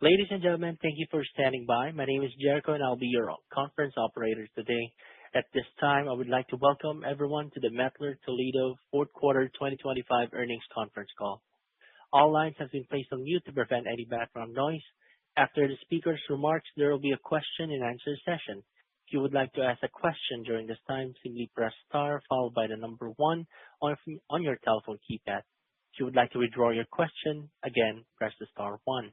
Ladies and gentlemen, thank you for standing by. My name is Jericho, and I'll be your conference operator today. At this time, I would like to welcome everyone to the Mettler-Toledo Fourth Quarter 2025 Earnings Conference Call. All lines have been placed on mute to prevent any background noise. After the speaker's remarks, there will be a question-and-answer session. If you would like to ask a question during this time, simply press star followed by the number 1 on your telephone keypad. If you would like to withdraw your question, again, press the star 1.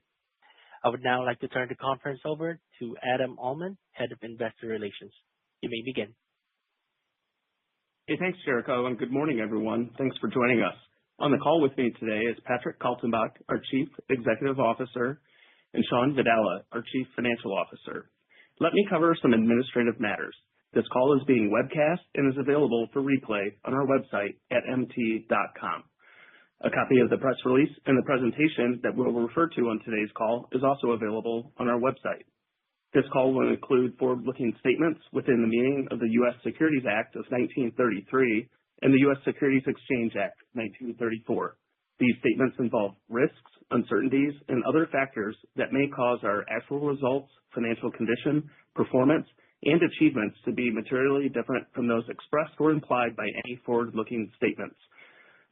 I would now like to turn the conference over to Adam Uhlman, Head of Investor Relations. You may begin. Hey, thanks, Jericho, and good morning, everyone. Thanks for joining us. On the call with me today is Patrick Kaltenbach, our Chief Executive Officer, and Shawn Vadala, our Chief Financial Officer. Let me cover some administrative matters. This call is being webcast and is available for replay on our website at mt.com. A copy of the press release and the presentation that we'll refer to on today's call is also available on our website. This call will include forward-looking statements within the meaning of the U.S. Securities Act of 1933 and the U.S. Securities Exchange Act of 1934. These statements involve risks, uncertainties, and other factors that may cause our actual results, financial condition, performance, and achievements to be materially different from those expressed or implied by any forward-looking statements.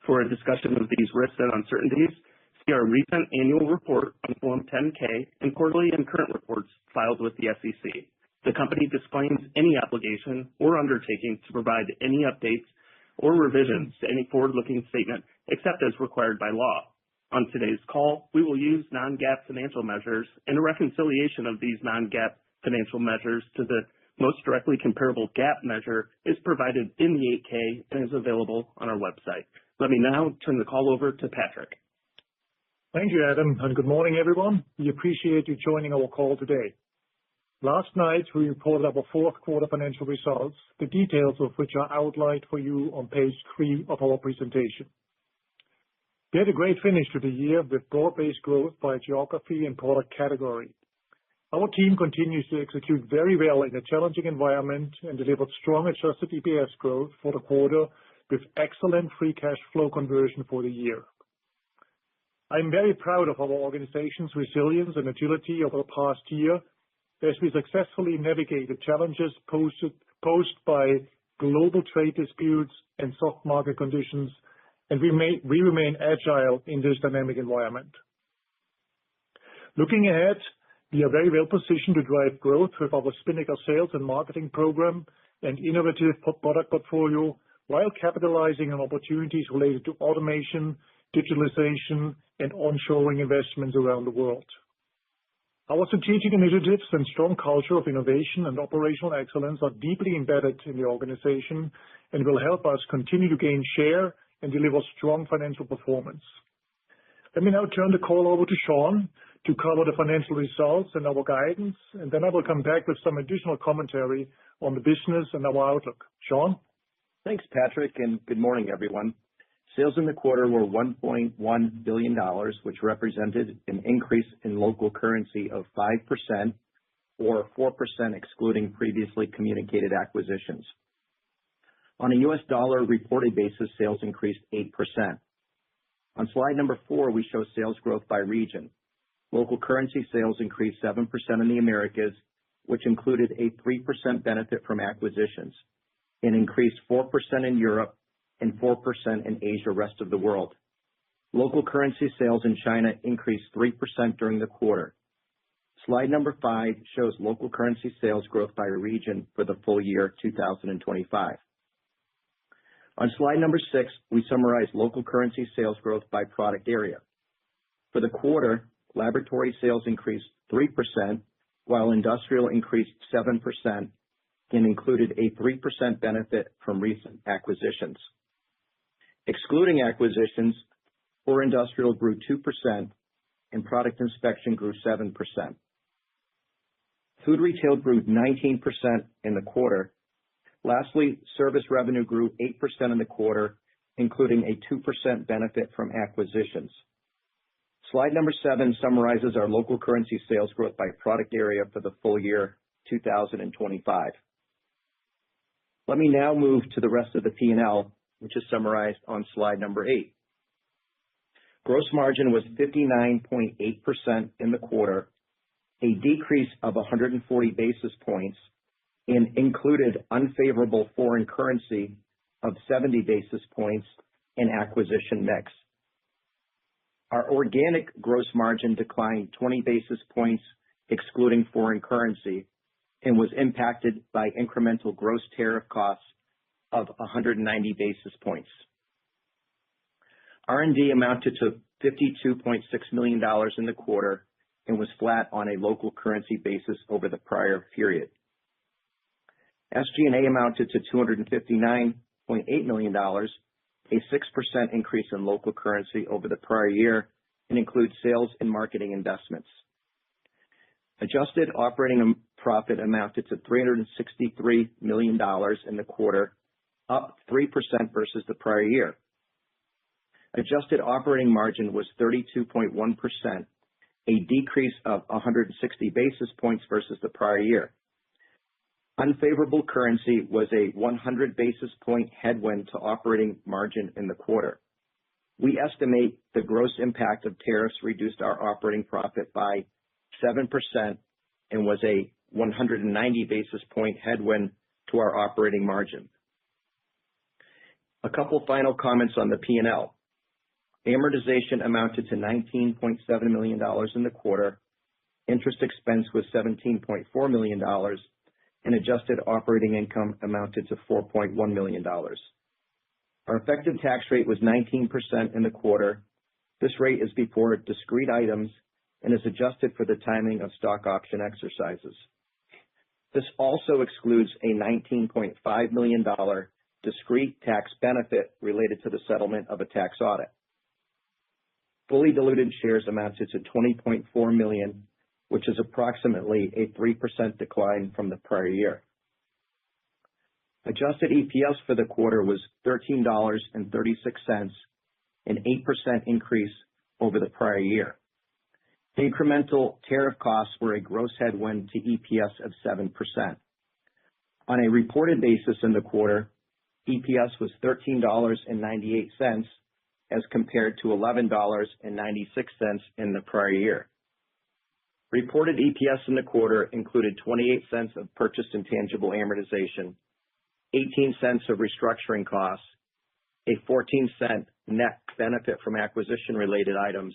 For a discussion of these risks and uncertainties, see our recent annual report on Form 10-K and quarterly and current reports filed with the SEC. The company disclaims any obligation or undertaking to provide any updates or revisions to any forward-looking statement except as required by law. On today's call, we will use non-GAAP financial measures, and a reconciliation of these non-GAAP financial measures to the most directly comparable GAAP measure is provided in the 8-K and is available on our website. Let me now turn the call over to Patrick. Thank you, Adam, and good morning, everyone. We appreciate you joining our call today. Last night, we reported our fourth quarter financial results, the details of which are outlined for you on page 3 of our presentation. We had a great finish to the year with broad-based growth by geography and product category. Our team continues to execute very well in a challenging environment and delivered strong adjusted EPS growth for the quarter with excellent free cash flow conversion for the year. I'm very proud of our organization's resilience and agility over the past year as we successfully navigated challenges posed by global trade disputes and soft market conditions, and we remain agile in this dynamic environment. Looking ahead, we are very well positioned to drive growth with our Spinnaker sales and marketing program and innovative product portfolio while capitalizing on opportunities related to automation, digitalization, and onshoring investments around the world. Our strategic initiatives and strong culture of innovation and operational excellence are deeply embedded in the organization and will help us continue to gain share and deliver strong financial performance. Let me now turn the call over to Shawn to cover the financial results and our guidance, and then I will come back with some additional commentary on the business and our outlook. Shawn? Thanks, Patrick, and good morning, everyone. Sales in the quarter were $1.1 billion, which represented an increase in local currency of 5% or 4% excluding previously communicated acquisitions. On a U.S. dollar reported basis, sales increased 8%. On slide number 4, we show sales growth by region. Local currency sales increased 7% in the Americas, which included a 3% benefit from acquisitions, and increased 4% in Europe and 4% in Asia, rest of the world. Local currency sales in China increased 3% during the quarter. Slide number 5 shows local currency sales growth by region for the full year 2025. On slide number 6, we summarize local currency sales growth by product area. For the quarter, laboratory sales increased 3%, while industrial increased 7%, and included a 3% benefit from recent acquisitions. Excluding acquisitions, core industrial grew 2%, and product inspection grew 7%. Food retail grew 19% in the quarter. Lastly, service revenue grew 8% in the quarter, including a 2% benefit from acquisitions. Slide number 7 summarizes our local currency sales growth by product area for the full year 2025. Let me now move to the rest of the P&L, which is summarized on slide number 8. Gross margin was 59.8% in the quarter, a decrease of 140 basis points, and included unfavorable foreign currency of 70 basis points and acquisition mix. Our organic gross margin declined 20 basis points, excluding foreign currency, and was impacted by incremental gross tariff costs of 190 basis points. R&D amounted to $52.6 million in the quarter and was flat on a local currency basis over the prior period. SG&A amounted to $259.8 million, a 6% increase in local currency over the prior year, and includes sales and marketing investments. Adjusted operating profit amounted to $363 million in the quarter, up 3% versus the prior year. Adjusted operating margin was 32.1%, a decrease of 160 basis points versus the prior year. Unfavorable currency was a 100 basis point headwind to operating margin in the quarter. We estimate the gross impact of tariffs reduced our operating profit by 7% and was a 190 basis point headwind to our operating margin. A couple final comments on the P&L. Amortization amounted to $19.7 million in the quarter. Interest expense was $17.4 million, and adjusted operating income amounted to $4.1 million. Our effective tax rate was 19% in the quarter. This rate is before discrete items and is adjusted for the timing of stock option exercises. This also excludes a $19.5 million discrete tax benefit related to the settlement of a tax audit. Fully diluted shares amounted to 20.4 million, which is approximately a 3% decline from the prior year. Adjusted EPS for the quarter was $13.36, an 8% increase over the prior year. Incremental tariff costs were a gross headwind to EPS of 7%. On a reported basis in the quarter, EPS was $13.98 as compared to $11.96 in the prior year. Reported EPS in the quarter included 28 cents of purchased intangible amortization, 18 cents of restructuring costs, a 14-cent net benefit from acquisition-related items,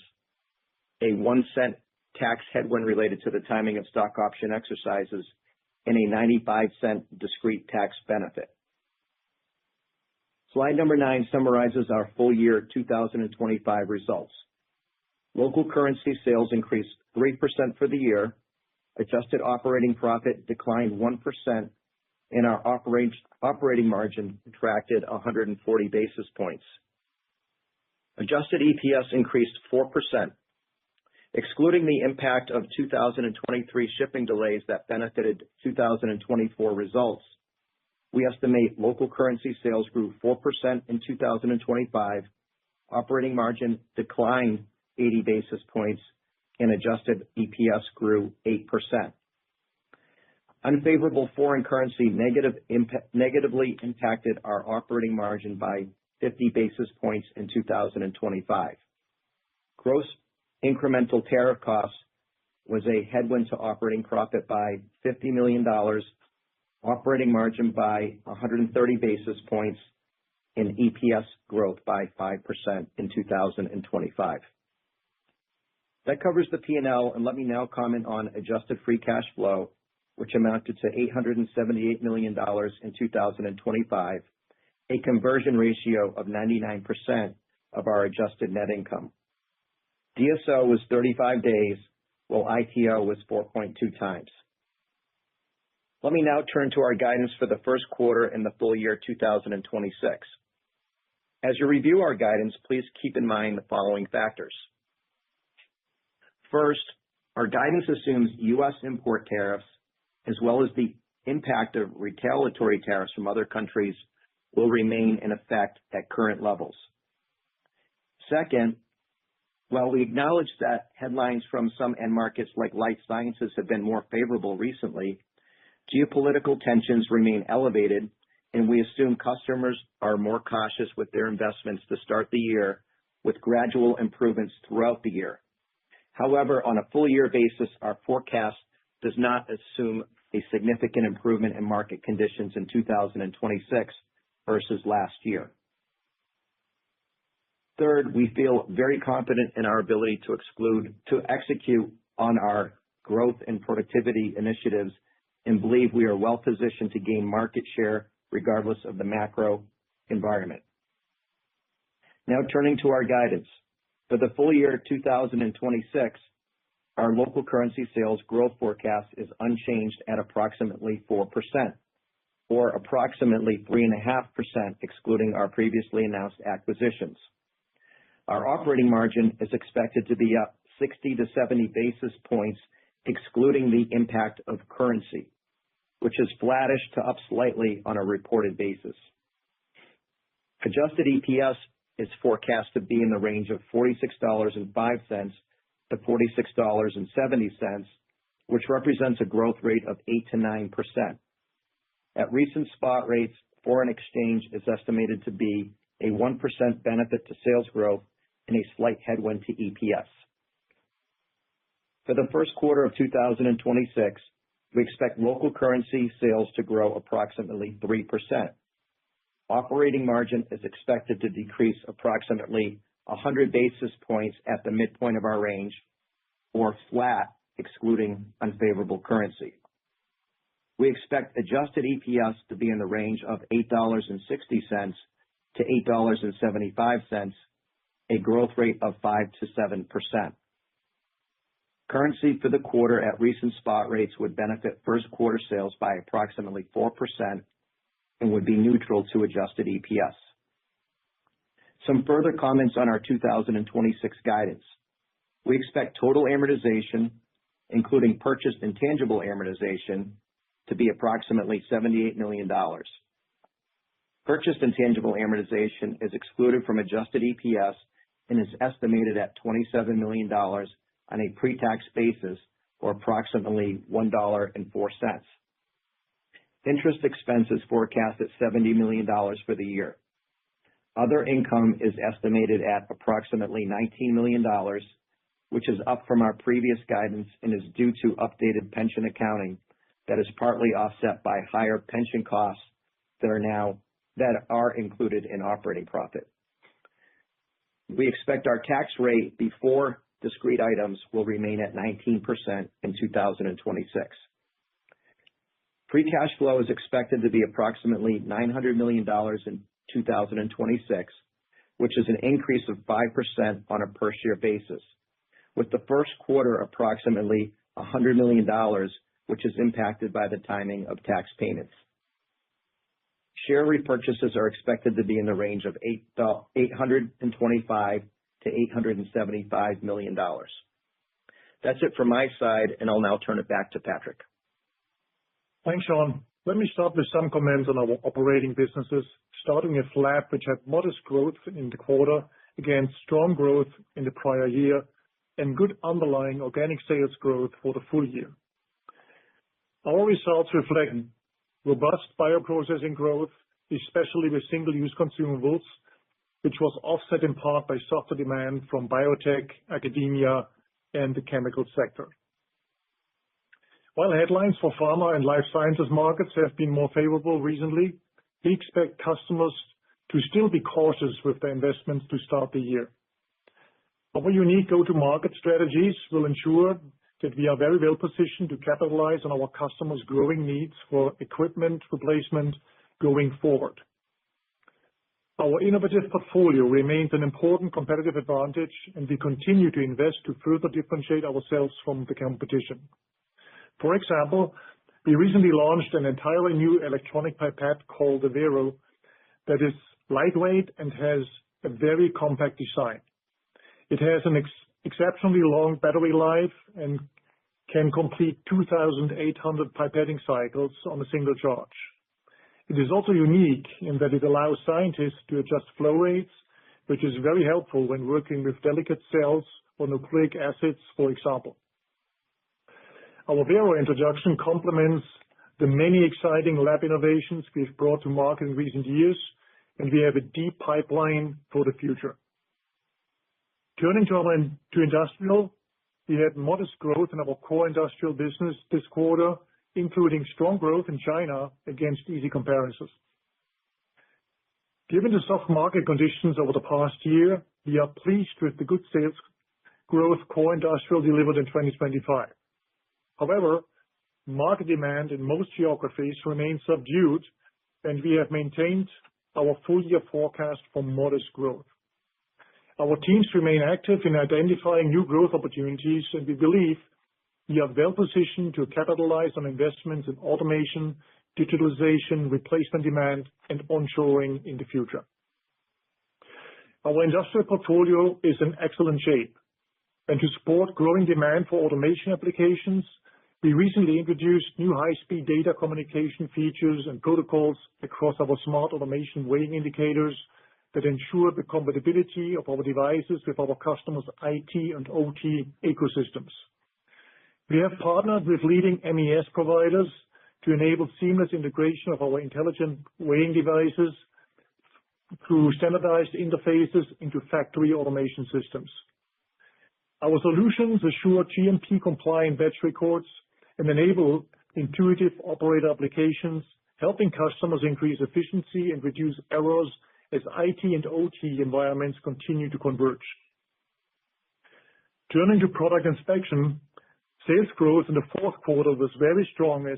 a 1-cent tax headwind related to the timing of stock option exercises, and a 95-cent discrete tax benefit. Slide number 9 summarizes our full year 2025 results. Local currency sales increased 3% for the year. Adjusted operating profit declined 1%, and our operating margin contracted 140 basis points. Adjusted EPS increased 4%. Excluding the impact of 2023 shipping delays that benefited 2024 results, we estimate local currency sales grew 4% in 2025, operating margin declined 80 basis points, and adjusted EPS grew 8%. Unfavorable foreign currency negatively impacted our operating margin by 50 basis points in 2025. Gross incremental tariff costs was a headwind to operating profit by $50 million, operating margin by 130 basis points, and EPS growth by 5% in 2025. That covers the P&L, and let me now comment on adjusted free cash flow, which amounted to $878 million in 2025, a conversion ratio of 99% of our adjusted net income. DSO was 35 days, while ITO was 4.2 times. Let me now turn to our guidance for the first quarter and the full year 2026. As you review our guidance, please keep in mind the following factors. First, our guidance assumes U.S. import tariffs, as well as the impact of retaliatory tariffs from other countries, will remain in effect at current levels. Second, while we acknowledge that headlines from some end markets like life sciences have been more favorable recently, geopolitical tensions remain elevated, and we assume customers are more cautious with their investments to start the year, with gradual improvements throughout the year. However, on a full-year basis, our forecast does not assume a significant improvement in market conditions in 2026 versus last year. Third, we feel very confident in our ability to execute on our growth and productivity initiatives and believe we are well positioned to gain market share regardless of the macro environment. Now turning to our guidance. For the full year 2026, our local currency sales growth forecast is unchanged at approximately 4%, or approximately 3.5% excluding our previously announced acquisitions. Our operating margin is expected to be up 60 to 70 basis points excluding the impact of currency, which is flattish to up slightly on a reported basis. Adjusted EPS is forecast to be in the range of $46.05 to $46.70, which represents a growth rate of 8 to 9%. At recent spot rates, foreign exchange is estimated to be a 1% benefit to sales growth and a slight headwind to EPS. For the first quarter of 2026, we expect local currency sales to grow approximately 3%. Operating margin is expected to decrease approximately 100 basis points at the midpoint of our range, or flat excluding unfavorable currency. We expect adjusted EPS to be in the range of $8.60 to $8.75, a growth rate of 5 to 7%. Currency for the quarter at recent spot rates would benefit first quarter sales by approximately 4% and would be neutral to adjusted EPS. Some further comments on our 2026 guidance. We expect total amortization, including purchased intangible amortization, to be approximately $78 million. Purchased intangible amortization is excluded from adjusted EPS and is estimated at $27 million on a pre-tax basis, or approximately $1.04. Interest expense is forecast at $70 million for the year. Other income is estimated at approximately $19 million, which is up from our previous guidance and is due to updated pension accounting that is partly offset by higher pension costs that are included in operating profit. We expect our tax rate before discrete items will remain at 19% in 2026. Free cash flow is expected to be approximately $900 million in 2026, which is an increase of 5% on a per-share basis, with the first quarter approximately $100 million, which is impacted by the timing of tax payments. Share repurchases are expected to be in the range of $825 to $875 million. That's it from my side, and I'll now turn it back to Patrick. Thanks, Sean. Let me start with some comments on our operating businesses, starting with Lab, which had modest growth in the quarter against strong growth in the prior year and good underlying organic sales growth for the full year. Our results reflect robust bioprocessing growth, especially with single-use consumables, which was offset in part by softer demand from biotech, academia, and the chemical sector. While headlines for pharma and life sciences markets have been more favorable recently, we expect customers to still be cautious with their investments to start the year. Our unique go-to-market strategies will ensure that we are very well positioned to capitalize on our customers' growing needs for equipment replacement going forward. Our innovative portfolio remains an important competitive advantage, and we continue to invest to further differentiate ourselves from the competition. For example, we recently launched an entirely new electronic pipette called the Vero that is lightweight and has a very compact design. It has an exceptionally long battery life and can complete 2,800 pipetting cycles on a single charge. It is also unique in that it allows scientists to adjust flow rates, which is very helpful when working with delicate cells or nucleic acids, for example. Our Vero introduction complements the many exciting lab innovations we've brought to market in recent years, and we have a deep pipeline for the future. Turning to industrial, we had modest growth in our core industrial business this quarter, including strong growth in China against easy comparisons. Given the soft market conditions over the past year, we are pleased with the good sales growth core industrial delivered in 2025. However, market demand in most geographies remains subdued, and we have maintained our full-year forecast for modest growth. Our teams remain active in identifying new growth opportunities, and we believe we are well-positioned to capitalize on investments in automation, digitalization, replacement demand, and onshoring in the future. Our industrial portfolio is in excellent shape, and to support growing demand for automation applications, we recently introduced new high-speed data communication features and protocols across our smart automation weighing indicators that ensure the compatibility of our devices with our customers' IT and OT ecosystems. We have partnered with leading MES providers to enable seamless integration of our intelligent weighing devices through standardized interfaces into factory automation systems. Our solutions assure GMP-compliant batch records and enable intuitive operator applications, helping customers increase efficiency and reduce errors as IT and OT environments continue to converge. Turning to product inspection, sales growth in the fourth quarter was very strong as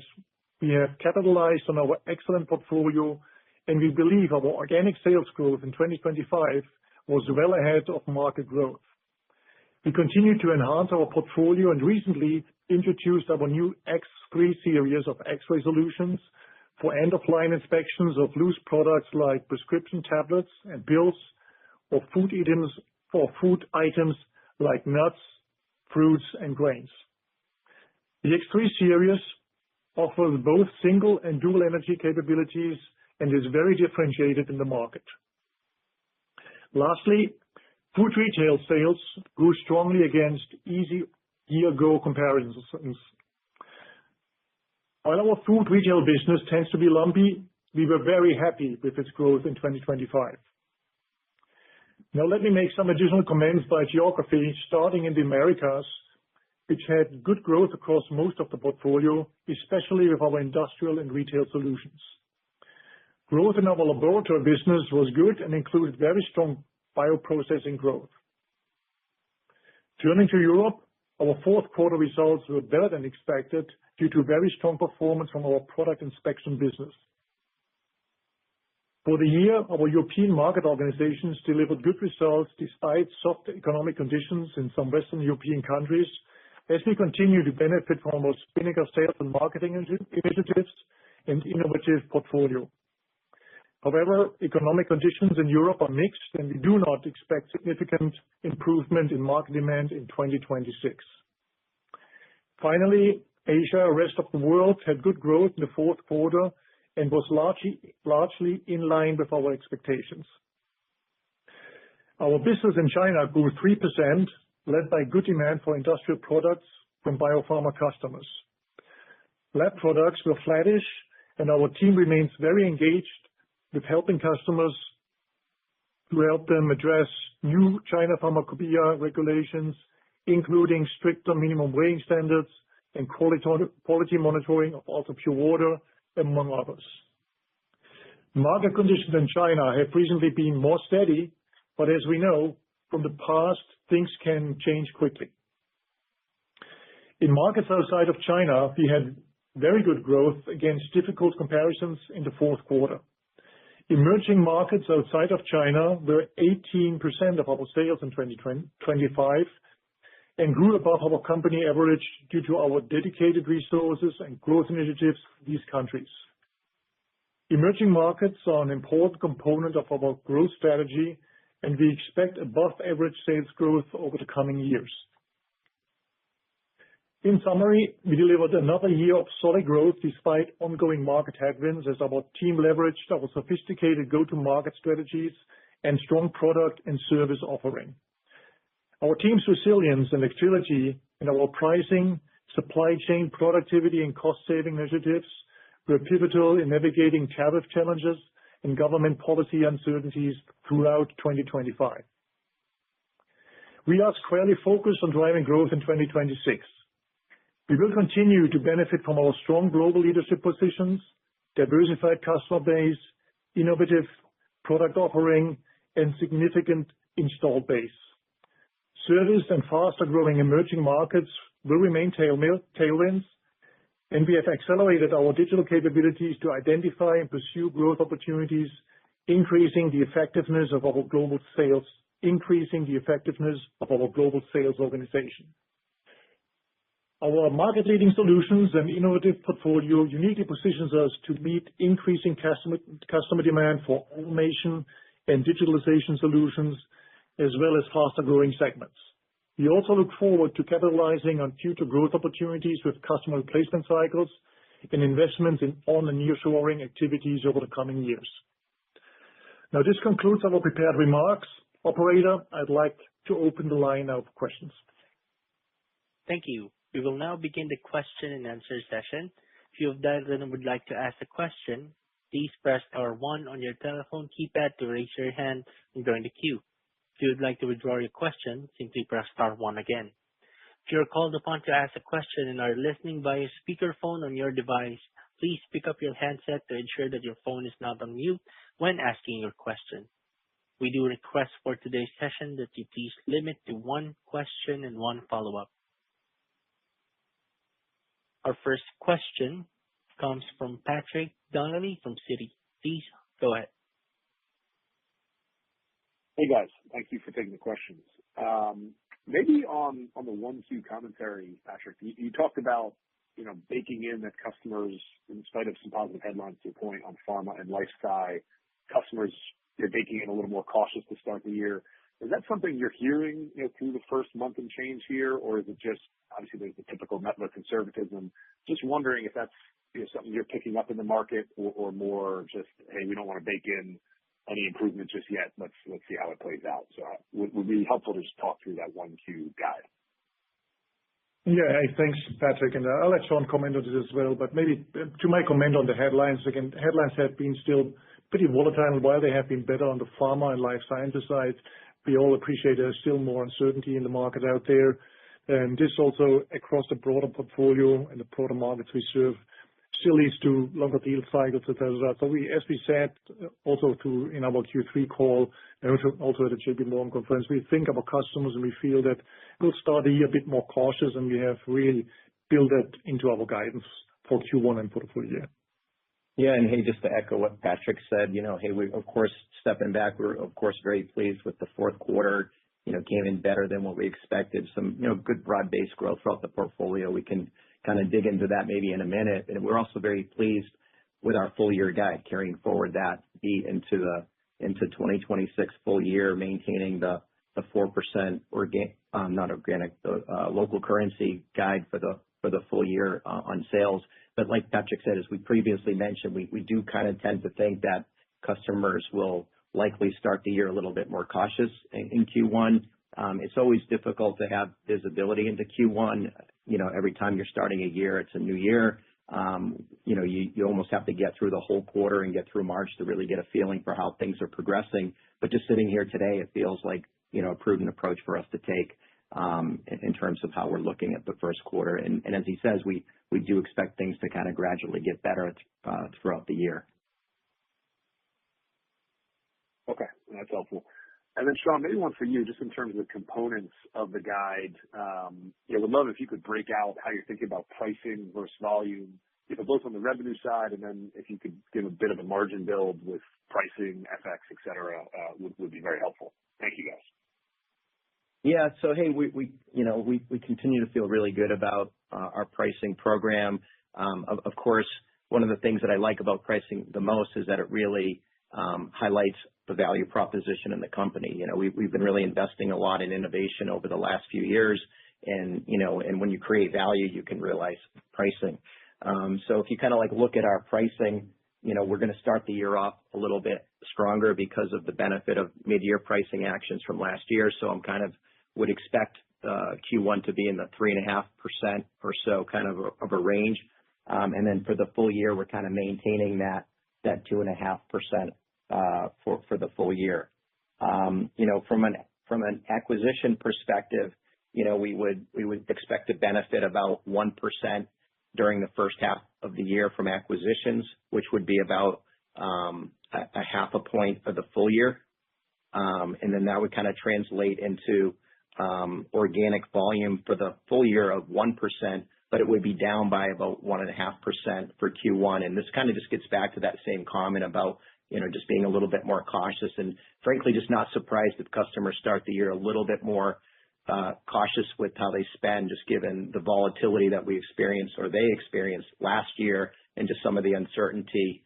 we have capitalized on our excellent portfolio, and we believe our organic sales growth in 2025 was well ahead of market growth. We continue to enhance our portfolio and recently introduced our new X3 series of X-ray solutions for end-of-line inspections of loose products like prescription tablets and pills, or food items like nuts, fruits, and grains. The X3 series offers both single and dual energy capabilities and is very differentiated in the market. Lastly, food retail sales grew strongly against easy year-ago comparisons. While our food retail business tends to be lumpy, we were very happy with its growth in 2025. Now let me make some additional comments by geography, starting in the Americas, which had good growth across most of the portfolio, especially with our industrial and retail solutions. Growth in our laboratory business was good and included very strong bioprocessing growth. Turning to Europe, our fourth quarter results were better than expected due to very strong performance from our product inspection business. For the year, our European market organizations delivered good results despite soft economic conditions in some Western European countries, as we continue to benefit from our Spinnaker sales and marketing initiatives and innovative portfolio. However, economic conditions in Europe are mixed, and we do not expect significant improvement in market demand in 2026. Finally, Asia, rest of the world, had good growth in the fourth quarter and was largely in line with our expectations. Our business in China grew 3%, led by good demand for industrial products from biopharma customers. Lab products were flattish, and our team remains very engaged with helping customers to help them address new China pharmacopoeia regulations, including stricter minimum weighing standards and quality monitoring of ultra-pure water, among others. Market conditions in China have recently been more steady, but as we know from the past, things can change quickly. In markets outside of China, we had very good growth against difficult comparisons in the fourth quarter. Emerging markets outside of China were 18% of our sales in 2025 and grew above our company average due to our dedicated resources and growth initiatives in these countries. Emerging markets are an important component of our growth strategy, and we expect above-average sales growth over the coming years. In summary, we delivered another year of solid growth despite ongoing market headwinds as our team leveraged our sophisticated go-to-market strategies and strong product and service offering. Our team's resilience and agility in our pricing, supply chain productivity, and cost-saving initiatives were pivotal in navigating tariff challenges and government policy uncertainties throughout 2025. we are squarely focused on driving growth in 2026. We will continue to benefit from our strong global leadership positions, diversified customer base, innovative product offering, and significant installed base. Service and faster-growing emerging markets will remain tailwinds, and we have accelerated our digital capabilities to identify and pursue growth opportunities, increasing the effectiveness of our global sales organization. Our market-leading solutions and innovative portfolio uniquely positions us to meet increasing customer demand for automation and digitalization solutions, as well as faster-growing segments. We also look forward to capitalizing on future growth opportunities with customer replacement cycles and investments in on- and nearshoring activities over the coming years. Now, this concludes our prepared remarks. Operator, I'd like to open the line now for questions. Thank you. We will now begin the question and answer session. If you have dialed in and would like to ask a question, please press star one on your telephone keypad to raise your hand and join the queue. If you would like to withdraw your question, simply press star one again. If you are called upon to ask a question and are listening via speakerphone on your device, please pick up your handset to ensure that your phone is not on mute when asking your question. We do request for today's session that you please limit to one question and one follow-up. Our first question comes from Patrick Donnelly from Citi. Please go ahead. Hey, guys. Thank you for taking the questions. Maybe on the 1Q commentary, Patrick, you talked about, baking in that customers, in spite of some positive headlines to your point on pharma and life sci, customers, they're baking in a little more cautious to start the year. Is that something you're hearing, through the first month and change here, or is it just, obviously, there's the typical Mettler conservatism? Just wondering if that's, something you're picking up in the market or more just, hey, we don't want to bake in any improvement just yet. Let's see how it plays out. So would be helpful to just talk through that 1Q guide. Yeah. Hey, thanks, Patrick. And I'll let Sean comment on this as well. But maybe to my comment on the headlines, again, headlines have been still pretty volatile. While they have been better on the pharma and life sciences side, we all appreciate there's still more uncertainty in the market out there. And this also across the broader portfolio and the broader markets we serve still leads to longer deal cycles, etc. So as we said, also in our Q3 call, and also at the JP Morgan conference, we think of our customers and we feel that we'll start the year a bit more cautious, and we have really built that into our guidance for Q1 and for the full year. Yeah, and hey, just to echo what Patrick said, hey, we, of course, stepping back, we're, of course, very pleased with the fourth quarter, came in better than what we expected. Some, good broad-based growth throughout the portfolio. We can kind of dig into that maybe in a minute. And we're also very pleased with our full year guide, carrying forward that beat into 2026 full year, maintaining the 4% local currency guide for the full year on sales. But like Patrick said, as we previously mentioned, we do kind of tend to think that customers will likely start the year a little bit more cautious in Q1. It's always difficult to have visibility into Q1. Every time you're starting a year, it's a new year. You almost have to get through the whole quarter and get through March to really get a feeling for how things are progressing. But just sitting here today, it feels like, a prudent approach for us to take in terms of how we're looking at the first quarter. And as he says, we do expect things to kind of gradually get better throughout the year. Okay, that's helpful. And then, Sean, maybe one for you, just in terms of the components of the guide. Would love if you could break out how you're thinking about pricing versus volume, both on the revenue side, and then if you could give a bit of a margin build with pricing, FX, et cetera, would be very helpful. Thank you, guys. Yeah. So, hey, we continue to feel really good about our pricing program. Of course, one of the things that I like about pricing the most is that it really highlights the value proposition in the company. We've been really investing a lot in innovation over the last few years, and when you create value, you can realize pricing. So if you kind of look at our pricing, we're going to start the year off a little bit stronger because of the benefit of mid-year pricing actions from last year. So I'm kind of would expect Q1 to be in the 3.5% or so kind of a range. And then for the full year, we're kind of maintaining that 2.5% for the full year. From from an acquisition perspective, we would expect to benefit about 1% during the first half of the year from acquisitions, which would be about a half a point for the full year. And then that would kind of translate into organic volume for the full year of 1%, but it would be down by about 1.5% for Q1. And this kind of just gets back to that same comment about, just being a little bit more cautious, and frankly, just not surprised if customers start the year a little bit more cautious with how they spend, just given the volatility that we experienced or they experienced last year and just some of the uncertainty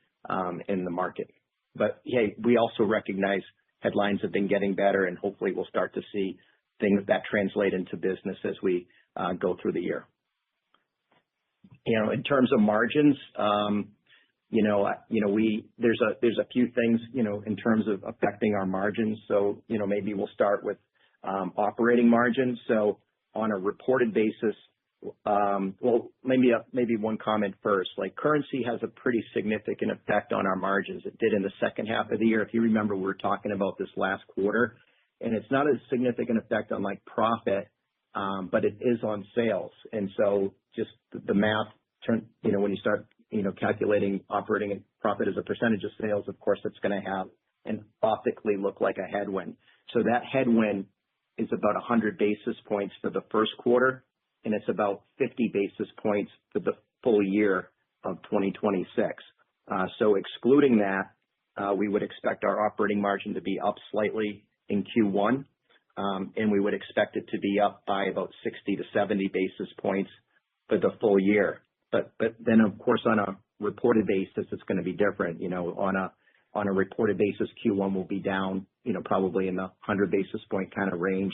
in the market. But hey, we also recognize headlines have been getting better, and hopefully we'll start to see things that translate into business as we go through the year. In terms of margins, there's a few things, in terms of affecting our margins. So, maybe we'll start with operating margins. So on a reported basis, maybe one comment first. Like, currency has a pretty significant effect on our margins. It did in the second half of the year. If you remember, we were talking about this last quarter, and it's not a significant effect on like profit, but it is on sales. And so just the math when you start, calculating operating profit as a percentage of sales, of course, it's going to have and optically look like a headwind. So that headwind is about 100 basis points for the first quarter, and it's about 50 basis points for the full year of 2026. So excluding that, we would expect our operating margin to be up slightly in Q1, and we would expect it to be up by about 60 to 70 basis points for the full year. But then, of course, on a reported basis, it's going to be different. On a reported basis, Q1 will be down, probably in the 100 basis point kind of range,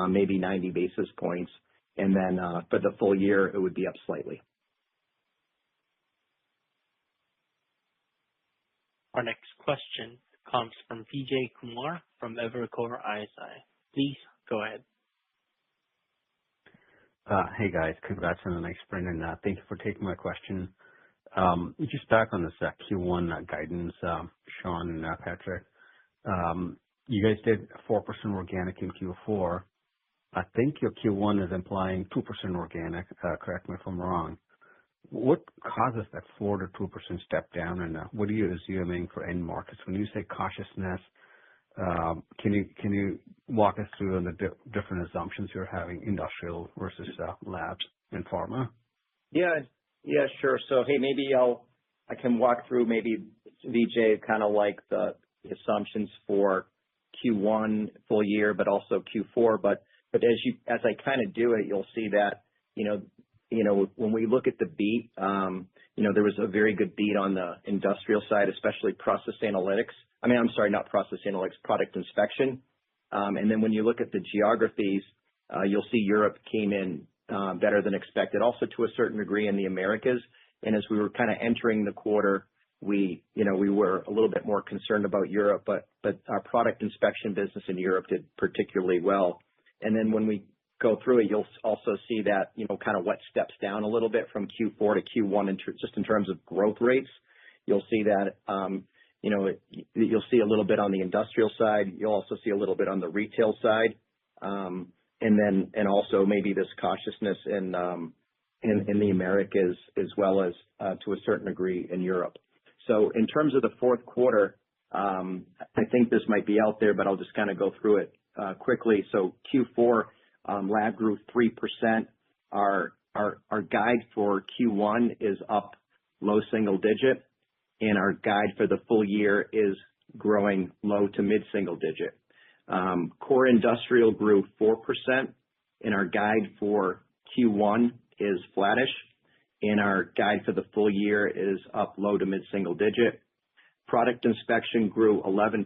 maybe 90 basis points. And then for the full year, it would be up slightly. Our next question comes from Vijay Kumar from Evercore ISI. Please go ahead. Hey guys, congrats on a nice sprint, and thank you for taking my question. Just back on this Q1 guidance, Sean and Patrick. You guys did 4% organic in Q4. I think your Q1 is implying 2% organic. Correct me if I'm wrong. What causes that 4 to 2% step down, and what are you assuming for end markets? When you say cautiousness, can you walk us through the different assumptions you're having, industrial versus labs and pharma? Yeah, sure. So, hey, maybe I can walk through maybe, Vijay, kind of like the assumptions for Q1 full year, but also Q4. But as I kind of do it, you'll see that, when we look at the beat, there was a very good beat on the industrial side, especially process analytics. Not process analytics, product inspection. And then when you look at the geographies, you'll see Europe came in better than expected, also to a certain degree in the Americas. And as we were kind of entering the quarter, we were a little bit more concerned about Europe, but our product inspection business in Europe did particularly well. And then when we go through it, you'll also see that, kind of what steps down a little bit from Q4 to Q1 just in terms of growth rates. You'll see that, you'll see a little bit on the industrial side. You'll also see a little bit on the retail side. And also maybe this cautiousness in the Americas, as well as to a certain degree in Europe. So in terms of the fourth quarter, I think this might be out there, but I'll just kind of go through it quickly. So Q4, lab grew 3%. Our guide for Q1 is up low single digit, and our guide for the full year is growing low to mid single digit. Core industrial grew 4%, and our guide for Q1 is flattish, and our guide for the full year is up low to mid single digit. Product inspection grew 11%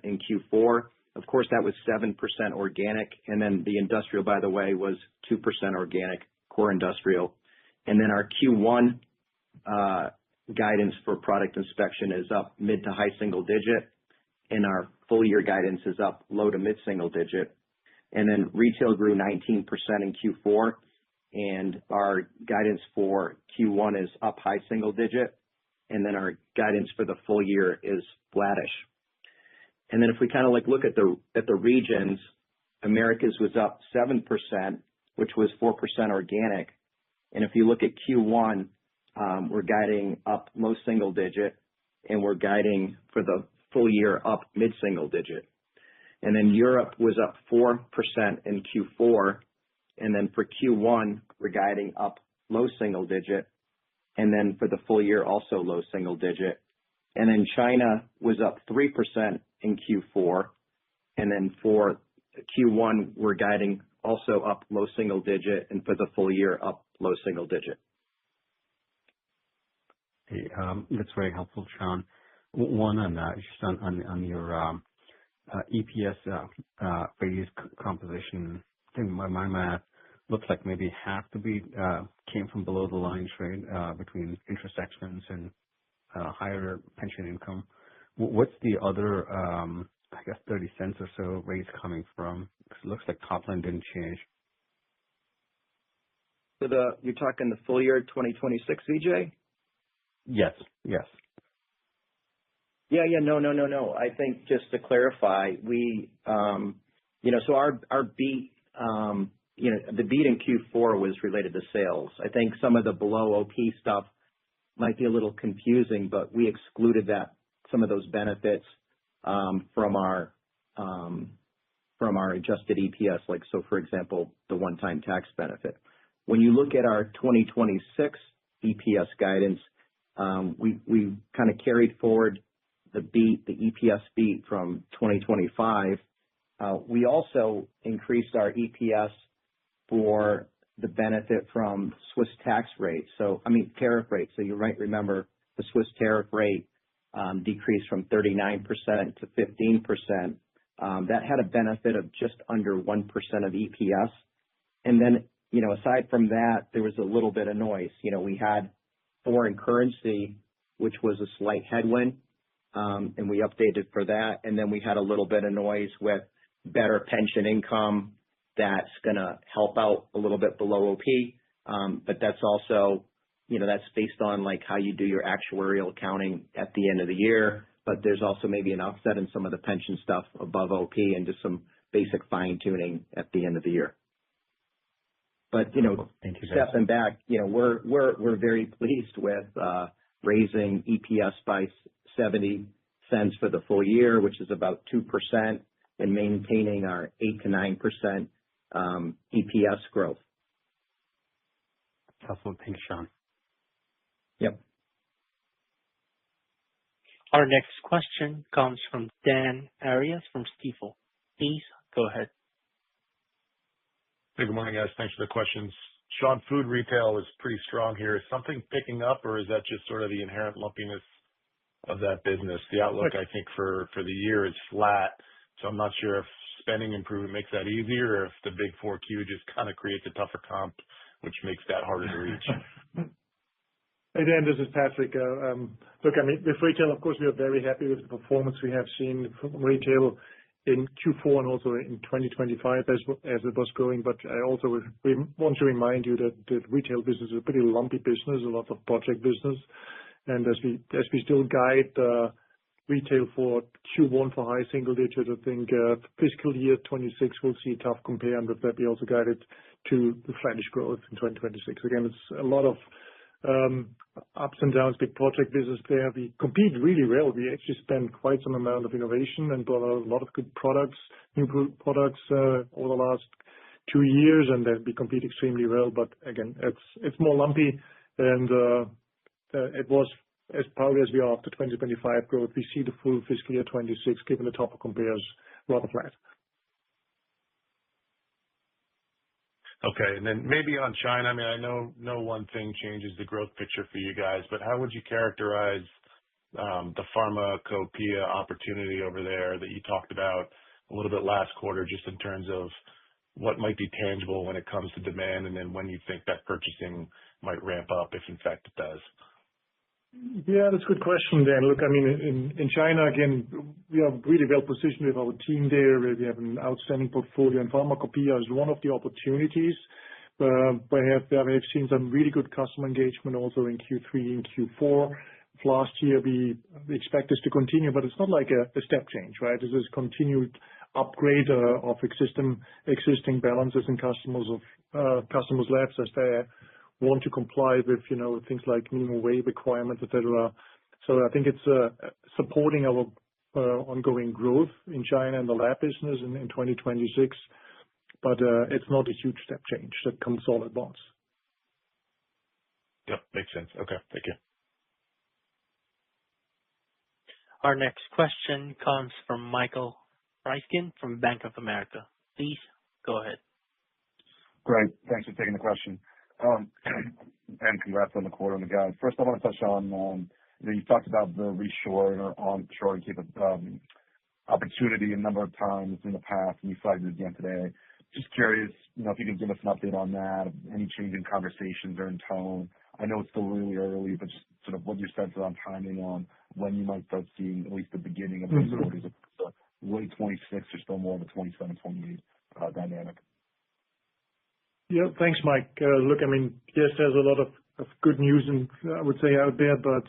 in Q4. Of course, that was 7% organic, and then the industrial, by the way, was 2% organic, core industrial. And then our Q1 guidance for product inspection is up mid to high single digit, and our full year guidance is up low to mid single digit. And then retail grew 19% in Q4, and our guidance for Q1 is up high single digit, and then our guidance for the full year is flattish. And then if we kind of like look at the regions, Americas was up 7%, which was 4% organic. And if you look at Q1, we're guiding up low single digit, and we're guiding for the full year up mid-single digit. And then Europe was up 4% in Q4, and then for Q1, we're guiding up low single digit, and then for the full year, also low single digit. And then China was up 3% in Q4, and then for Q1, we're guiding also up low single digit, and for the full year, up low single digit. Hey, that's very helpful, Sean. One on just on your EPS raise composition. I think my math looks like maybe half to be came from below the line trade between interest expense and higher pension income. What's the other, I guess, 30 cents or so raise coming from? Because it looks like top line didn't change. So you're talking the full year 2026, Vijay? Yes. Yeah. No. I think just to clarify, we, so our beat, the beat in Q4 was related to sales. I think some of the below OP stuff might be a little confusing, but we excluded some of those benefits from our adjusted EPS. Like, so for example, the one-time tax benefit. When you look at our 2026 EPS guidance, we kind of carried forward the EPS beat from 2025. We also increased our EPS for the benefit from Swiss tax rate. Tariff rate. So you might remember the Swiss tariff rate decreased from 39% to 15%. That had a benefit of just under 1% of EPS. And then, aside from that, there was a little bit of noise. We had foreign currency, which was a slight headwind, and we updated for that. And then we had a little bit of noise with better pension income that's going to help out a little bit below OP. But that's also, that's based on like how you do your actuarial accounting at the end of the year. But there's also maybe an offset in some of the pension stuff above OP and just some basic fine tuning at the end of the year. But, Thank you, stepping back, we're very pleased with raising EPS by 70 cents for the full year, which is about 2%, and maintaining our 8 to 9% EPS growth. Helpful. Thanks, Sean. Yep. Our next question comes from Dan Arias from Stifel. Please go ahead. Hey, good morning, guys. Thanks for the questions. Sean, food retail is pretty strong here. Is something picking up, or is that just sort of the inherent lumpiness of that business? The outlook, I think, for the year is flat. So I'm not sure if spending improvement makes that easier, or if the big 4Q just kind of creates a tougher comp, which makes that harder to reach. Hey, Dan, this is Patrick. Look, with retail, of course, we are very happy with the performance we have seen from retail in Q4 and also in 2025 as it was growing. But I also want to remind you that the retail business is a pretty lumpy business, a lot of project business. And as we still guide retail for Q1 for high single digit, I think fiscal year 26 will see a tough compare, and with that we also guided to the flattish growth in 2026. Again, it's a lot of ups and downs, big project business there. We compete really well. We actually spend quite some amount of innovation and brought a lot of good products, new products over the last 2 years, and then we compete extremely well. But again, it's more lumpy, and it was as proud as we are after 2025 growth. We see the full fiscal year 26, given the tougher compares, rather flat. Okay. And then maybe on China, I know no one thing changes the growth picture for you guys, but how would you characterize the pharmacopoeia opportunity over there that you talked about a little bit last quarter, just in terms of what might be tangible when it comes to demand, and then when you think that purchasing might ramp up, if in fact it does? Yeah, that's a good question, Dan. Look, in China, again, we are really well positioned with our team there. We have an outstanding portfolio, and pharmacopoeia is one of the opportunities. We have seen some really good customer engagement also in Q3 and Q4. Last year, we expect this to continue, but it's not like a step change, right? This is continued upgrade of existing balances in customers' labs as they want to comply with things like minimum weight requirements, etc. So I think it's supporting our ongoing growth in China and the lab business in 2026, but it's not a huge step change that comes all at once. Yep, makes sense. Okay, thank you. Our next question comes from Michael Ryskin from Bank of America. Please go ahead. Great. Thanks for taking the question. And congrats on the quarter and the guide. First, I want to touch on, you talked about the reshoring or onshoring opportunity a number of times in the past, and you flagged it again today. Just curious, if you could give us an update on that, any change in conversations or in tone. I know it's still really early, but just sort of what your sense is on timing on when you might start seeing at least the beginning of those orders, late 26 or still more of a 27, 28 dynamic. Yeah, thanks, Mike. Look, I mean, yes, there's a lot of good news, and I would say out there, but